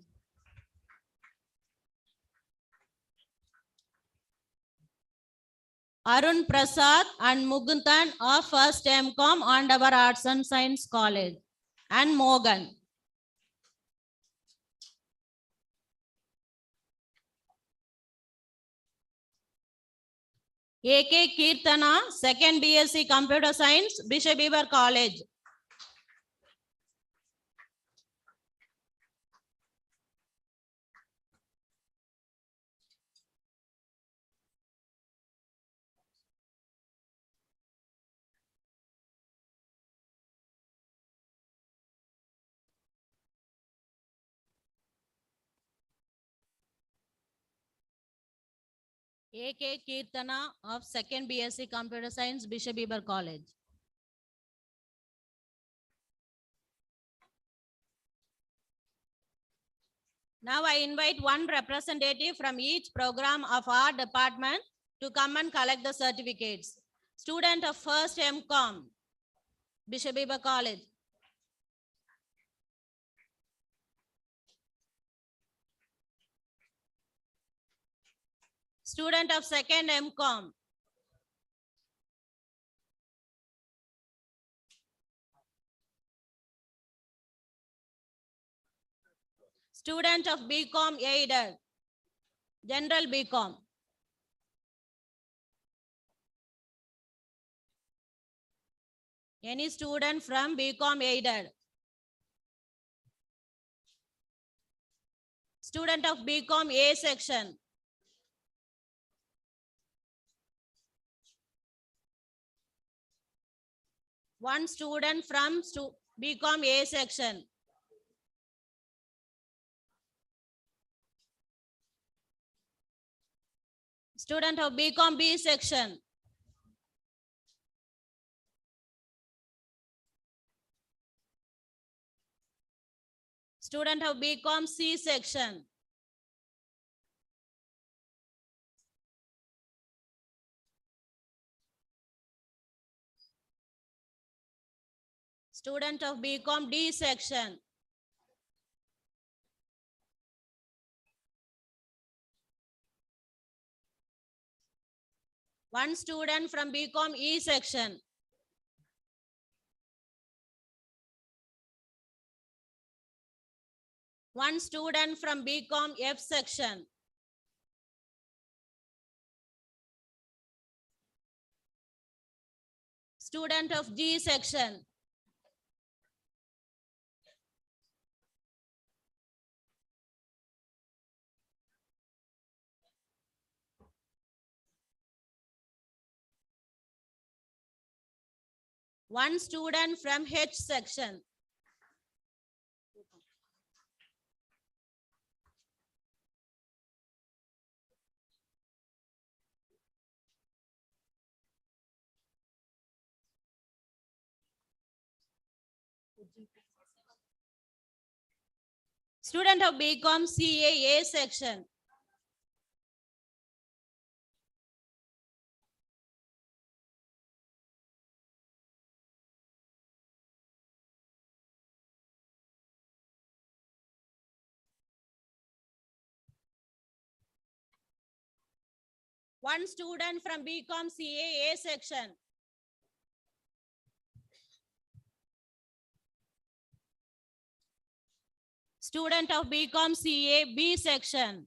Arun Prasad and Mugundan of First M.Com, Andavar Arts and Science College. And Morgan. A.K. Kirtana, second BSc Computer Science, Bishop Weber College. A.K. Kirtana of 2nd BSc Computer Science, Bishop Heber College. Now I invite one representative from each program of our department to come and collect the certificates. Student of first MCom, Bishop Heber College. Student of second MCom. Student of BCom aided, General BCom. Any student from BCom aided? Student of BCom A section. One student from BCom A section. Student of BCom B section. Student of BCom C section. Student of BCom D section. One student from BCom E section. One student from BCom F section. Student of G section. One student from H section. Student of BCom CA A section. One student from BCom CA A section. Student of BCom CA B section.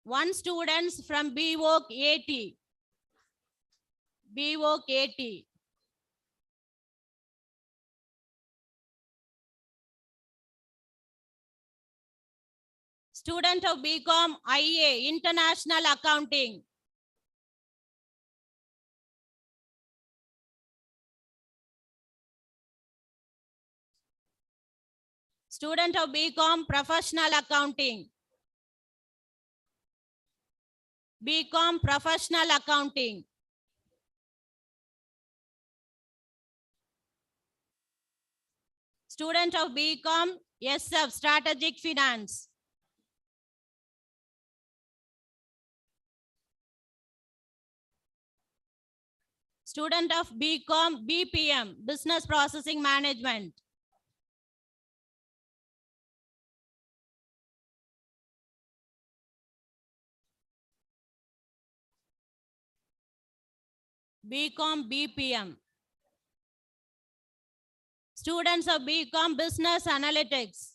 One student from BVOC AT. BVOC AT. Student of BCom IA, International Accounting. Student of BCom Professional Accounting. BCom Professional Accounting. Student of BCom SF, Strategic Finance. Student of BCom BPM, Business Processing Management. BCom BPM. Students of BCom Business Analytics.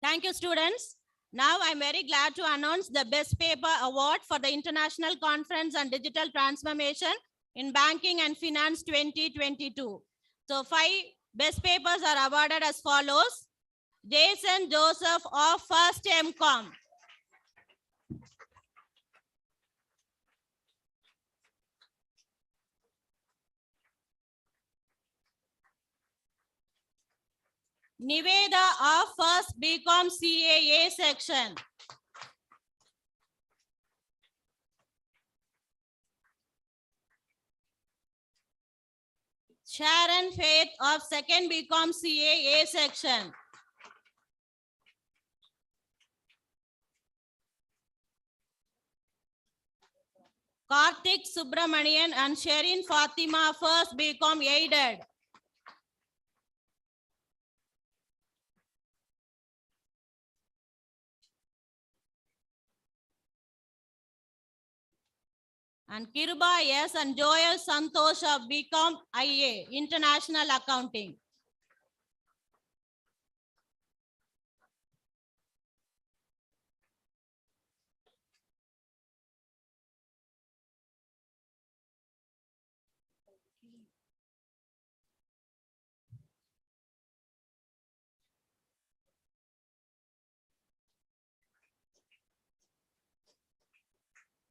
Thank you, students. Now I'm very glad to announce the Best Paper Award for the International Conference on Digital Transformation in Banking and Finance 2022. So 5 Best papers are awarded as follows. Jason Joseph of First MCom. Niveda of First BCom CAA section. Sharon Faith of Second BCom CAA section. Karthik Subramanian and Sherin Fatima First BCom aided. And Kiruba S and Joel Santosh of BCom IA, International Accounting.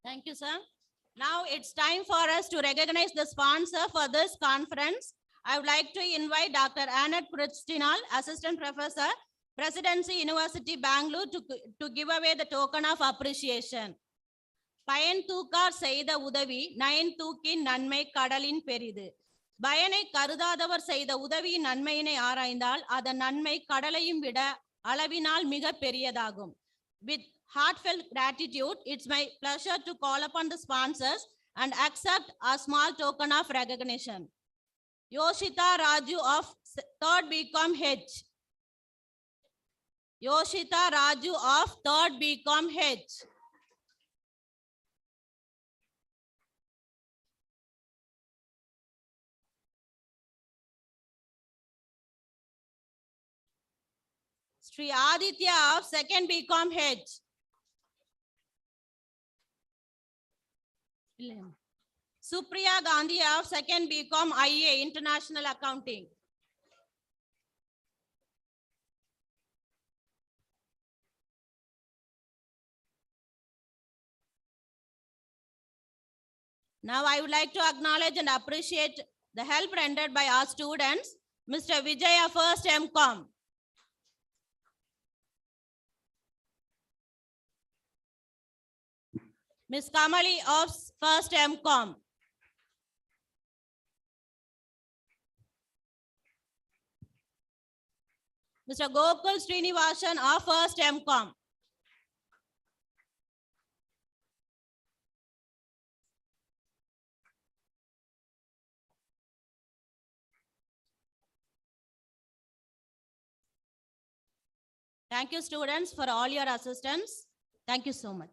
Thank you, sir. Now it's time for us to recognize the sponsor for this conference. I would like to invite Dr. Annette Christinal, Assistant Professor, Presidency University, Bangalore, to give away the token of appreciation. பயன் தூக்கார் செய்த உதவி nine தூக்கின் நன்மை கடலின் பெரிது. பயனை கருதாதவர் செய்த உதவியின் நன்மையினை ஆராய்ந்தால் அதன் நன்மை கடலையும் விட அளவினால் மிக பெரியதாகும். With heartfelt gratitude, it's my pleasure to call upon the sponsors and accept a small token of recognition. Yoshita Raju of 3rd BCom H. Yoshita Raju of 3rd BCom H. Sri Aditya of 2nd BCom H. Supriya Gandhi of 2nd BCom IA, International Accounting. Now I would like to acknowledge and appreciate the help rendered by our students. Mr. Vijay of First MCom. Ms. Kamali of First MCom. Mr. Gokul Srinivasan of First MCom. Thank you, students, for all your assistance. Thank you so much.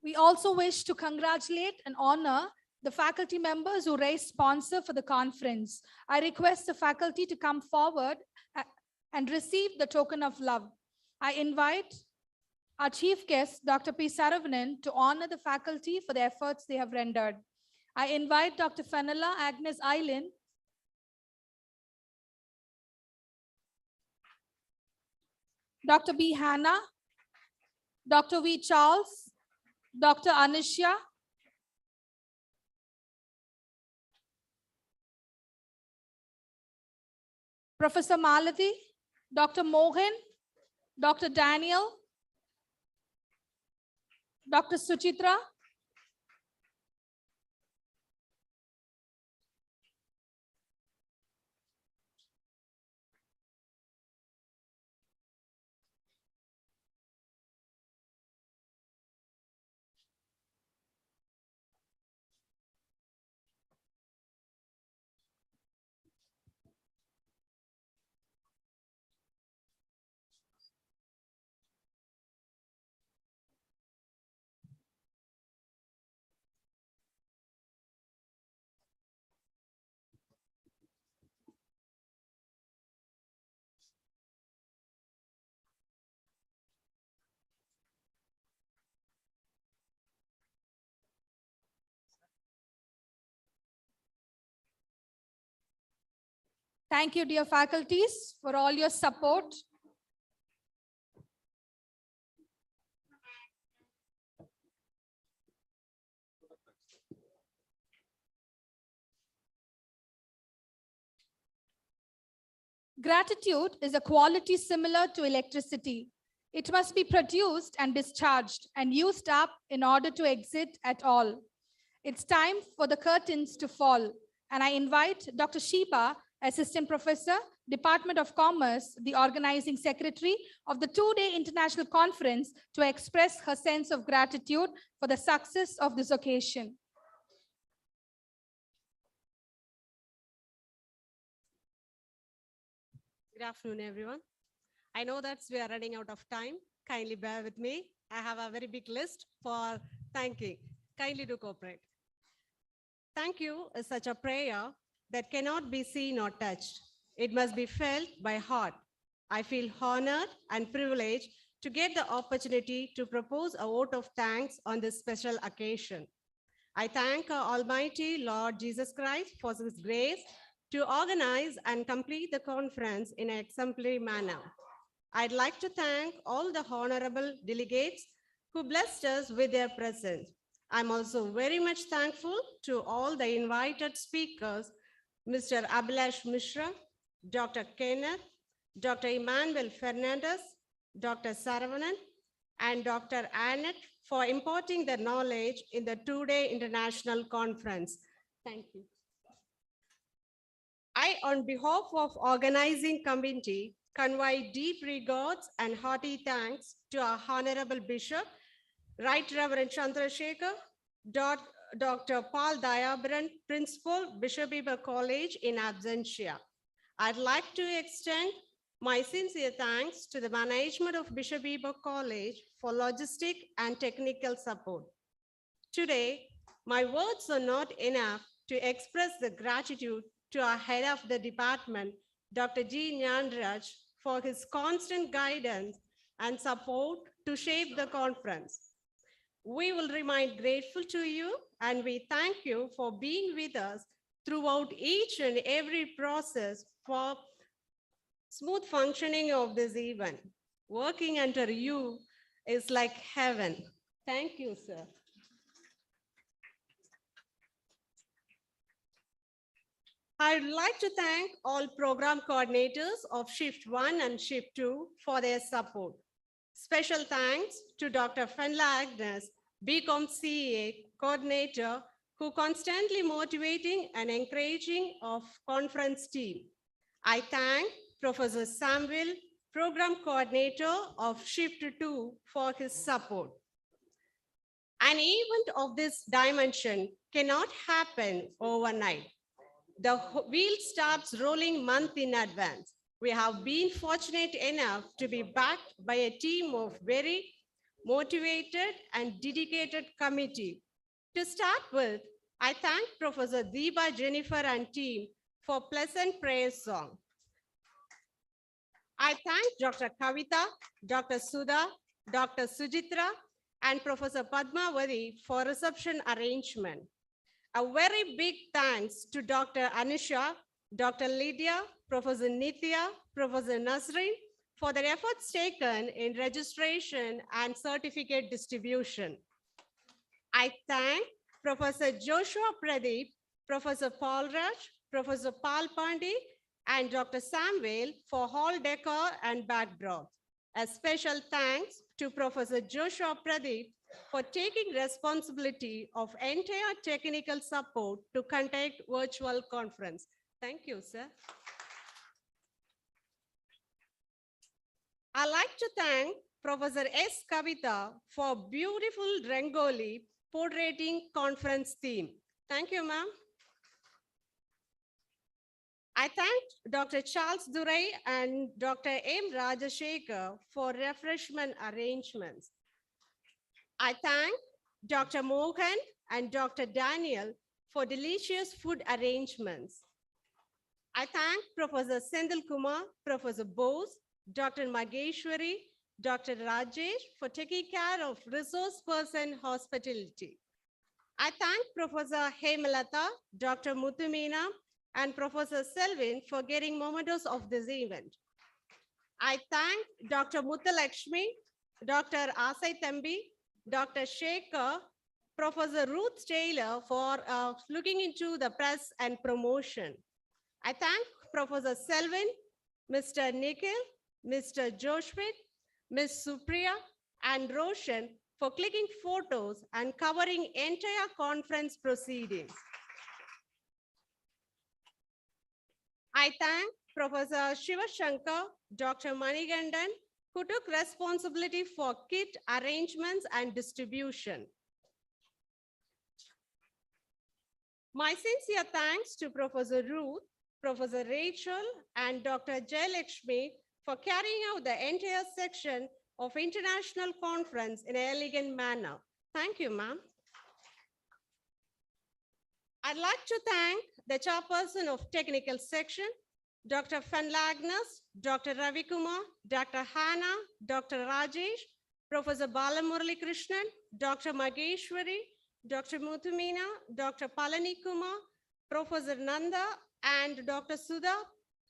We also wish to congratulate and honor the faculty members who raised sponsor for the conference. I request the faculty to come forward and receive the token of love. I invite our chief guest, Dr. P. Saravanan, to honor the faculty for the efforts they have rendered. I invite Dr. Fenella Agnes Island Dr. B. Hannah, Dr. V. Charles, Dr. Anisha, Professor Malati, Dr. Mohan, Dr. Daniel, Dr. Suchitra, Thank you, dear faculties, for all your support. Gratitude is a quality similar to electricity. It must be produced and discharged and used up in order to exit at all. It's time for the curtains to fall, and I invite Dr. Sheba, Assistant Professor, Department of Commerce, the organizing secretary of the two-day international conference, to express her sense of gratitude for the success of this occasion. Good afternoon, everyone. I know that we are running out of time. Kindly bear with me. I have a very big list for thanking. Kindly do cooperate. Thank you is such a prayer that cannot be seen or touched. It must be felt by heart. I feel honored and privileged to get the opportunity to propose a vote of thanks on this special occasion. I thank our Almighty Lord Jesus Christ for his grace to organize and complete the conference in an exemplary manner. I'd like to thank all the honorable delegates who blessed us with their presence. I'm also very much thankful to all the invited speakers, Mr. Abhilash Mishra, Dr. Kenneth, Dr. Emmanuel Fernandez, Dr. Saravanan, and Dr. Annette for imparting their knowledge in the two-day international conference. Thank you. I, on behalf of organizing committee, convey deep regards and hearty thanks to our Honorable Bishop, Right Reverend Chandrasekhar, Dr. Paul Dayabaran, Principal, Bishop Weber College in absentia. I'd like to extend my sincere thanks to the management of Bishop Weber College for logistic and technical support. Today, my words are not enough to express the gratitude to our head of the department, Dr. G. Nyanraj, for his constant guidance and support to shape the conference. We will remain grateful to you, and we thank you for being with us throughout each and every process for smooth functioning of this event. Working under you is like heaven. Thank you, sir. I'd like to thank all program coordinators of Shift 1 and Shift 2 for their support. Special thanks to Dr. Fenla Agnes, BCom CA coordinator, who constantly motivating and encouraging of conference team. I thank Professor Samuel, program coordinator of Shift 2 for his support. An event of this dimension cannot happen overnight. The wheel starts rolling month in advance. We have been fortunate enough to be backed by a team of very motivated and dedicated committee. To start with, I thank Professor Deepa Jennifer and team for pleasant prayer song. I thank Dr. Kavita, Dr. Sudha, Dr. Sujitra, and Professor Padmavati for reception arrangement. A very big thanks to Dr. Anusha, Dr. Lydia, Professor Nithya, Professor Nasrin for their efforts taken in registration and certificate distribution. I thank Professor Joshua Pradeep, Professor Paul Raj, Professor Pal Pandey, and Dr. Samuel for hall decor and backdrop. A special thanks to Professor Joshua Pradeep for taking responsibility of entire technical support to conduct virtual conference. Thank you, sir. I'd like to thank Professor S. Kavita for beautiful Rangoli portraying conference theme. Thank you, ma'am. I thank Dr. Charles Durai and Dr. M. Rajashekar for refreshment arrangements. I thank Dr. Mohan and Dr. Daniel for delicious food arrangements. I thank Professor Sendil Kumar, Professor Bose, Dr. Mageshwari, Dr. Rajesh for taking care of resource person hospitality. I thank Professor Hemalata, Dr. Muthumina, and Professor Selvin for getting mementos of this event. I thank Dr. Muthalakshmi, Dr. Asai Thambi, Dr. Shekhar, Professor Ruth Taylor for looking into the press and promotion. I thank Professor Selvin, Mr. Nikhil, Mr. Joshua, Ms. Supriya, and Roshan for clicking photos and covering entire conference proceedings. I thank Professor Shiva Shankar, Dr. Manigandan, who took responsibility for kit arrangements and distribution. My sincere thanks to Professor Ruth, Professor Rachel, and Dr. Jayalakshmi for carrying out the entire section of international conference in an elegant manner. Thank you, ma'am. I'd like to thank the chairperson of technical section, Dr. Fanlagnas, Dr. Ravi Kumar, Dr. Hannah, Dr. Rajesh, Professor Balamurali Krishnan, Dr. Mageshwari, Dr. Muthumina, Dr. Palani Kumar, Professor Nanda, and Dr. Sudha,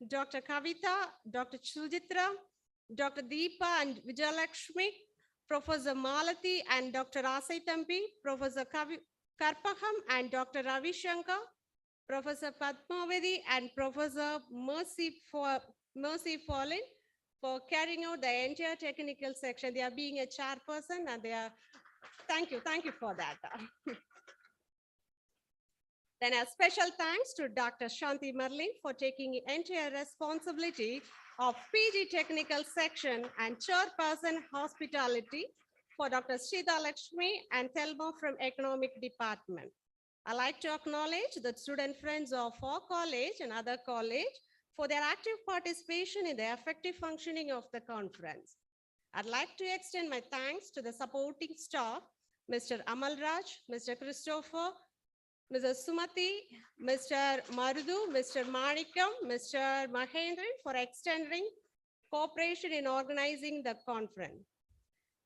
Dr. Kavita, Dr. Sujitra, Dr. Deepa and Vijayalakshmi, Professor Malati and Dr. Asai Thambi, Professor Karpakam and Dr. Ravi Shankar, Professor Padmavati and Professor Mercy Fallin for carrying out the entire technical section. They are being a chairperson and they are, thank you for that. Then a special thanks to Dr. Shanti Marling for taking entire responsibility of PG technical section and chairperson hospitality for Dr. Sridhar Lakshmi and Thelma from economic department. I'd like to acknowledge the student friends of our college and other college for their active participation in the effective functioning of the conference. I'd like to extend my thanks to the supporting staff, Mr. Amal Raj, Mr. Christopher, Mrs. Sumati, Mr. Marudu, Mr. Manikam, Mr. Mahendran for extending cooperation in organizing the conference.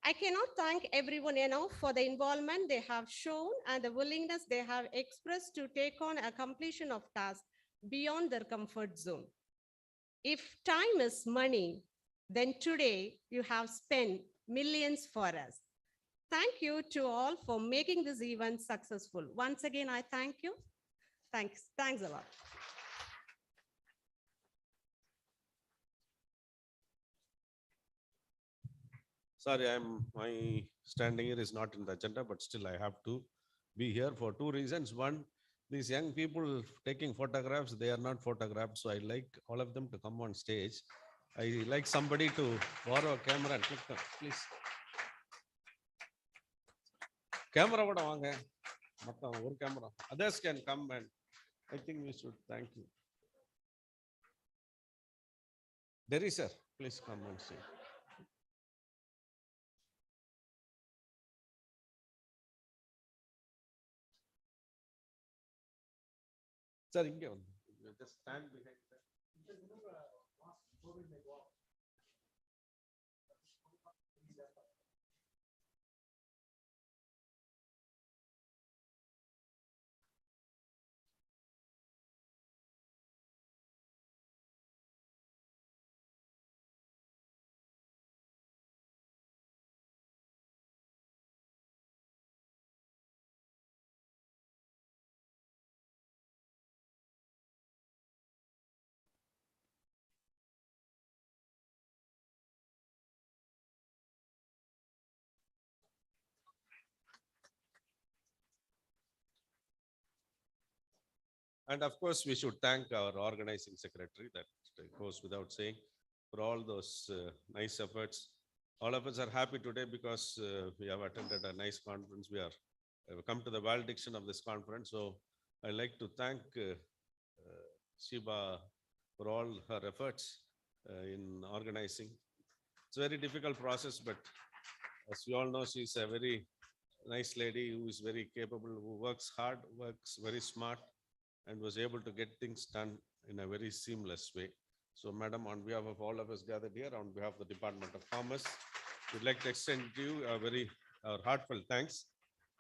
I cannot thank everyone enough for the involvement they have shown and the willingness they have expressed to take on a completion of tasks beyond their comfort zone. If time is money, then today you have spent millions for us. Thank you to all for making this event successful. Once again, I thank you. Thanks a lot. Sorry, my standing here is not in the agenda, but still I have to be here for two reasons. One, these young people taking photographs, they are not photographed. So I like all of them to come on stage. I like somebody to borrow a camera and click them, please. Camera voda vaanga. Mattam or camera. Others can come and I think we should thank you. Derry sir, please come and see. Sir, inge just stand behind that. And of course, we should thank our organizing secretary, that goes without saying, for all those nice efforts. All of us are happy today because we have attended a nice conference. We have come to the valediction of this conference. So I'd like to thank Shiba for all her efforts in organizing. It's a very difficult process, but as we all know, she's a very nice lady who is very capable, who works hard, works very smart, and was able to get things done in a very seamless way. So, Madam, on behalf of all of us gathered here, on behalf of the Department of Commerce, we'd like to extend to you our heartfelt thanks.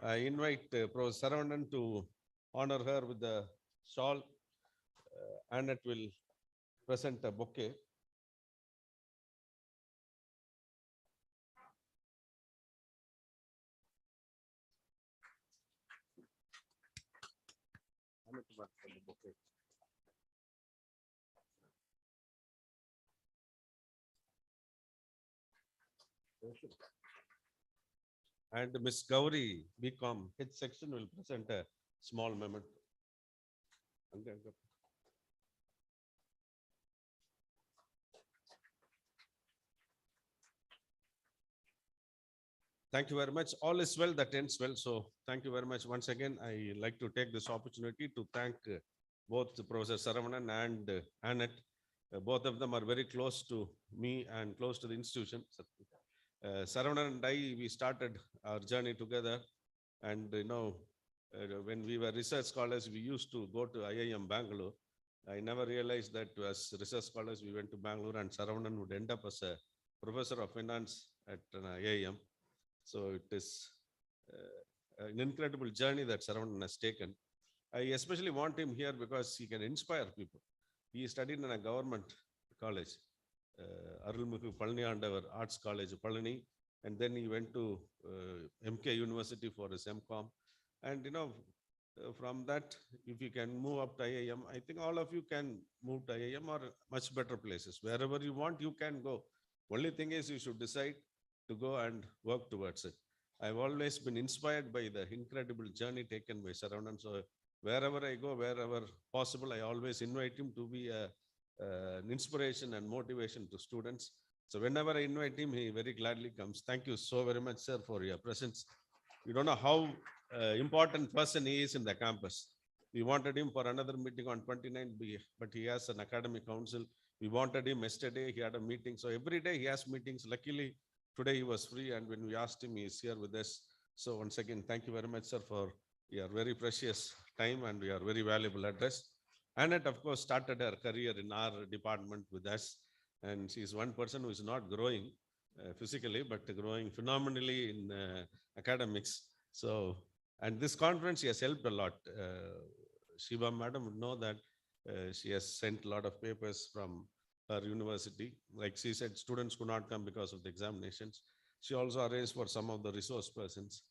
I invite Professor Saravanan to honor her with the shawl. Annette will present a bouquet. Annette will present the bouquet. And Miss Gauri, BCom, H section will present a small memento. Thank you very much. All is well that ends well. So thank you very much. Once again, I like to take this opportunity to thank both Professor Saravanan and Annette. Both of them are very close to me and close to the institution. Saravanan and I, we started our journey together. And when we were research scholars, we used to go to IIM Bangalore. I never realized that as research scholars, we went to Bangalore and Saravanan would end up as a professor of finance at IIM. So it is an incredible journey that Saravanan has taken. I especially want him here because he can inspire people. He studied in a government college, Arulmigu Palaniyandavar Arts College, Palani, and then he went to MK University for his MCom. And from that, if you can move up to IIM, I think all of you can move to IIM or much better places. Wherever you want, you can go. Only thing is you should decide to go and work towards it. I've always been inspired by the incredible journey taken by Saravanan. So wherever I go, wherever possible, I always invite him to be an inspiration and motivation to students. So whenever I invite him, he very gladly comes. Thank you so very much, sir, for your presence. You don't know how important person he is in the campus. We wanted him for another meeting on 29th, but he has an academic council. We wanted him yesterday, he had a meeting. So every day he has meetings. Luckily, today he was free, and when we asked him, he is here with us. So once again, thank you very much, sir, for your very precious time and your very valuable address. Annette, of course, started her career in our department with us, and she is one person who is not growing physically, but growing phenomenally in academics. So, and this conference, she has helped a lot. Shiva madam would know that she has sent a lot of papers from her university. Like she said, students could not come because of the examinations. She also arranged for some of the resource persons.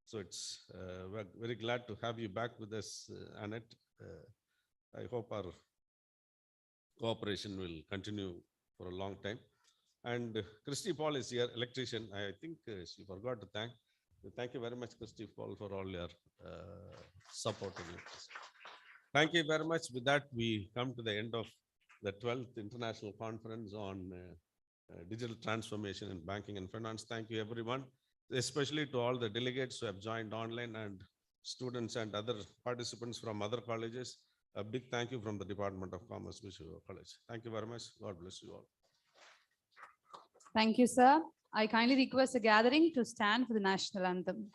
So it's we're very glad to have you back with us, Annette. I hope our cooperation will continue for a long time. And Christy Paul is here, electrician. I think she forgot to thank. Thank you very much, Christy Paul, for all your support. Thank you very much. With that, we come to the end of the 12th International Conference on Digital Transformation in Banking and Finance. Thank you, everyone, especially to all the delegates who have joined online and students and other participants from other colleges. A big thank you from the Department of Commerce, Vishnu College. Thank you very much. God bless you all. Thank you, sir. I kindly request the gathering to stand for the national anthem.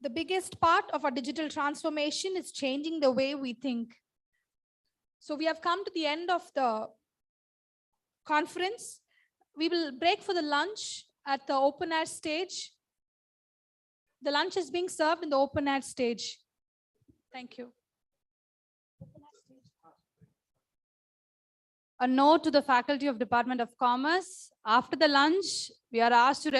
The biggest part of our digital transformation is changing the way we think. So we have come to the end of the conference. We will break for the lunch at the open air stage. The lunch is being served in the open air stage. Thank you. A note to the faculty of Department of Commerce. After the lunch, we are asked to